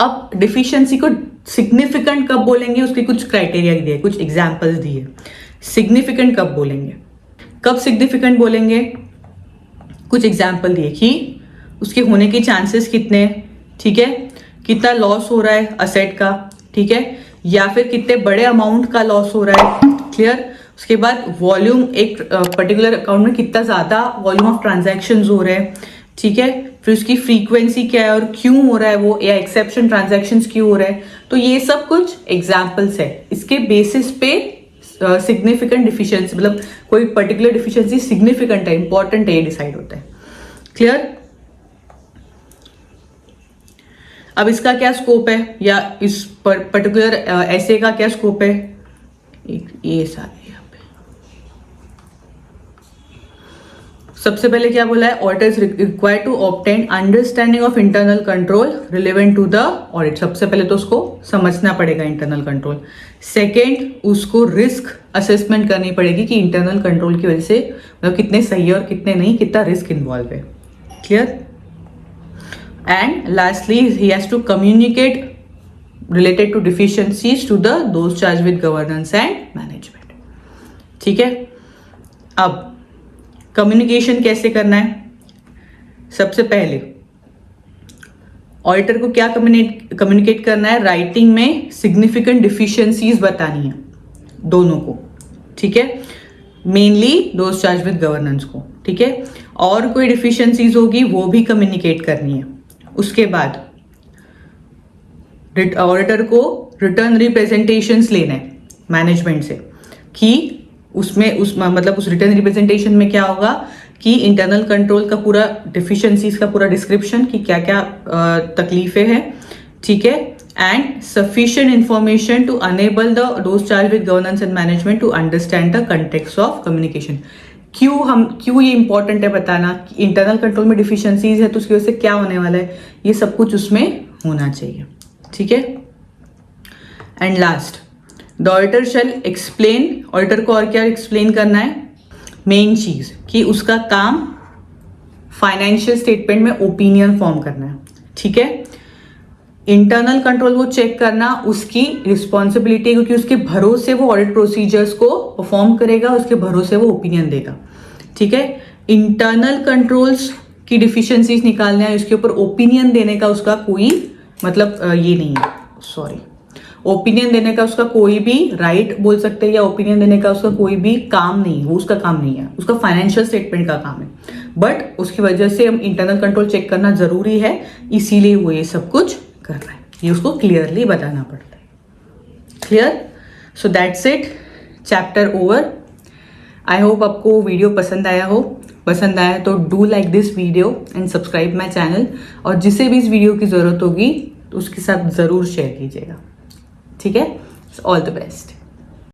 अब डिफिशिएंसी को सिग्निफिकेंट कब बोलेंगे, उसके कुछ क्राइटेरिया दिए, कुछ एग्जांपल्स दिए। सिग्निफिकेंट कब बोलेंगे, कब सिग्निफिकेंट बोलेंगे, कुछ एग्जांपल दिए कि उसके होने के चांसेस कितने हैं, ठीक है, कितना लॉस हो रहा है असेट का, ठीक है, या फिर कितने बड़े अमाउंट का लॉस हो रहा है, क्लियर। उसके बाद वॉल्यूम, एक पर्टिकुलर अकाउंट में कितना ज्यादा वॉल्यूम ऑफ ट्रांजैक्शंस हो रहे हैं, ठीक है, फिर उसकी फ्रीक्वेंसी क्या है और क्यों हो रहा है वो, या एक्सेप्शन ट्रांजैक्शंस क्यों हो रहे हैं। तो ये सब कुछ एग्जांपल्स है, इसके बेसिस पे सिग्निफिकेंट डिफिशिएंसी, मतलब कोई पर्टिकुलर डिफिशिएंसी सिग्निफिकेंट है, इंपॉर्टेंट है, ये डिसाइड होता है, क्लियर। अब इसका क्या स्कोप है, या इस पर्टिकुलर ऐसे का क्या स्कोप है, ये सारे यहाँ पे सबसे पहले क्या बोला है, auditor is required to obtain understanding of internal control relevant to the audit. सबसे पहले तो उसको समझना पड़ेगा इंटरनल कंट्रोल। सेकेंड, उसको रिस्क असेसमेंट करनी पड़ेगी कि इंटरनल कंट्रोल की वजह से मतलब कितने सही है और कितने नहीं, कितना रिस्क इन्वॉल्व है, Clear? And lastly, he has to communicate related to deficiencies to those charged with governance and management. ठीक है, अब कम्युनिकेशन कैसे करना है? सबसे पहले ऑडिटर को क्या कम्युनिकेट करना है? राइटिंग में सिग्निफिकेंट डिफिशियंसीज बतानी है दोनों को, ठीक है, mainly those charge with governance को, ठीक है, और कोई डिफिशियंसीज होगी वो भी कम्युनिकेट करनी है। उसके बाद ऑडिटर को रिटर्न रिप्रेजेंटेशंस लेना है मैनेजमेंट से कि उसमें मतलब उस रिटर्न रिप्रेजेंटेशन में क्या होगा कि इंटरनल कंट्रोल का पूरा डिफिशियंसीज का पूरा डिस्क्रिप्शन कि क्या क्या तकलीफें हैं, ठीक है, and sufficient information to enable those charge with governance and management to understand the context of communication. क्यों ये इंपॉर्टेंट है बताना कि इंटरनल कंट्रोल में डिफिशियंसीज है तो उसकी वजह से क्या होने वाला है, ये सब कुछ उसमें होना चाहिए, ठीक है। And last, the auditor shell explain, auditor को और क्या एक्सप्लेन करना है? मेन चीज कि उसका काम फाइनेंशियल स्टेटमेंट में ओपिनियन फॉर्म करना है, ठीक है। इंटरनल कंट्रोल वो चेक करना उसकी रिस्पॉन्सिबिलिटी है क्योंकि उसके भरोसे वो ऑडिट प्रोसीजर्स को परफॉर्म करेगा, उसके भरोसे वो ओपिनियन देगा, ठीक है। इंटरनल कंट्रोल्स की डिफिशियंसीज निकालना है, उसके ऊपर ओपिनियन देने का उसका कोई मतलब ये नहीं है, सॉरी, ओपिनियन देने का उसका कोई भी राइट बोल सकते हैं या ओपिनियन देने का उसका कोई भी काम नहीं है, वो उसका काम नहीं है, उसका फाइनेंशियल स्टेटमेंट का काम है, बट उसकी वजह से हम इंटरनल कंट्रोल चेक करना जरूरी है, इसीलिए वो ये सब कुछ कर रहा है, ये उसको क्लियरली बताना पड़ता है। Clear? So that's it, chapter over. I hope आपको वीडियो पसंद आया हो। पसंद आया तो do like this video and subscribe my channel, और जिसे भी इस वीडियो की ज़रूरत होगी तो उसके साथ ज़रूर शेयर कीजिएगा, ठीक है। All the best.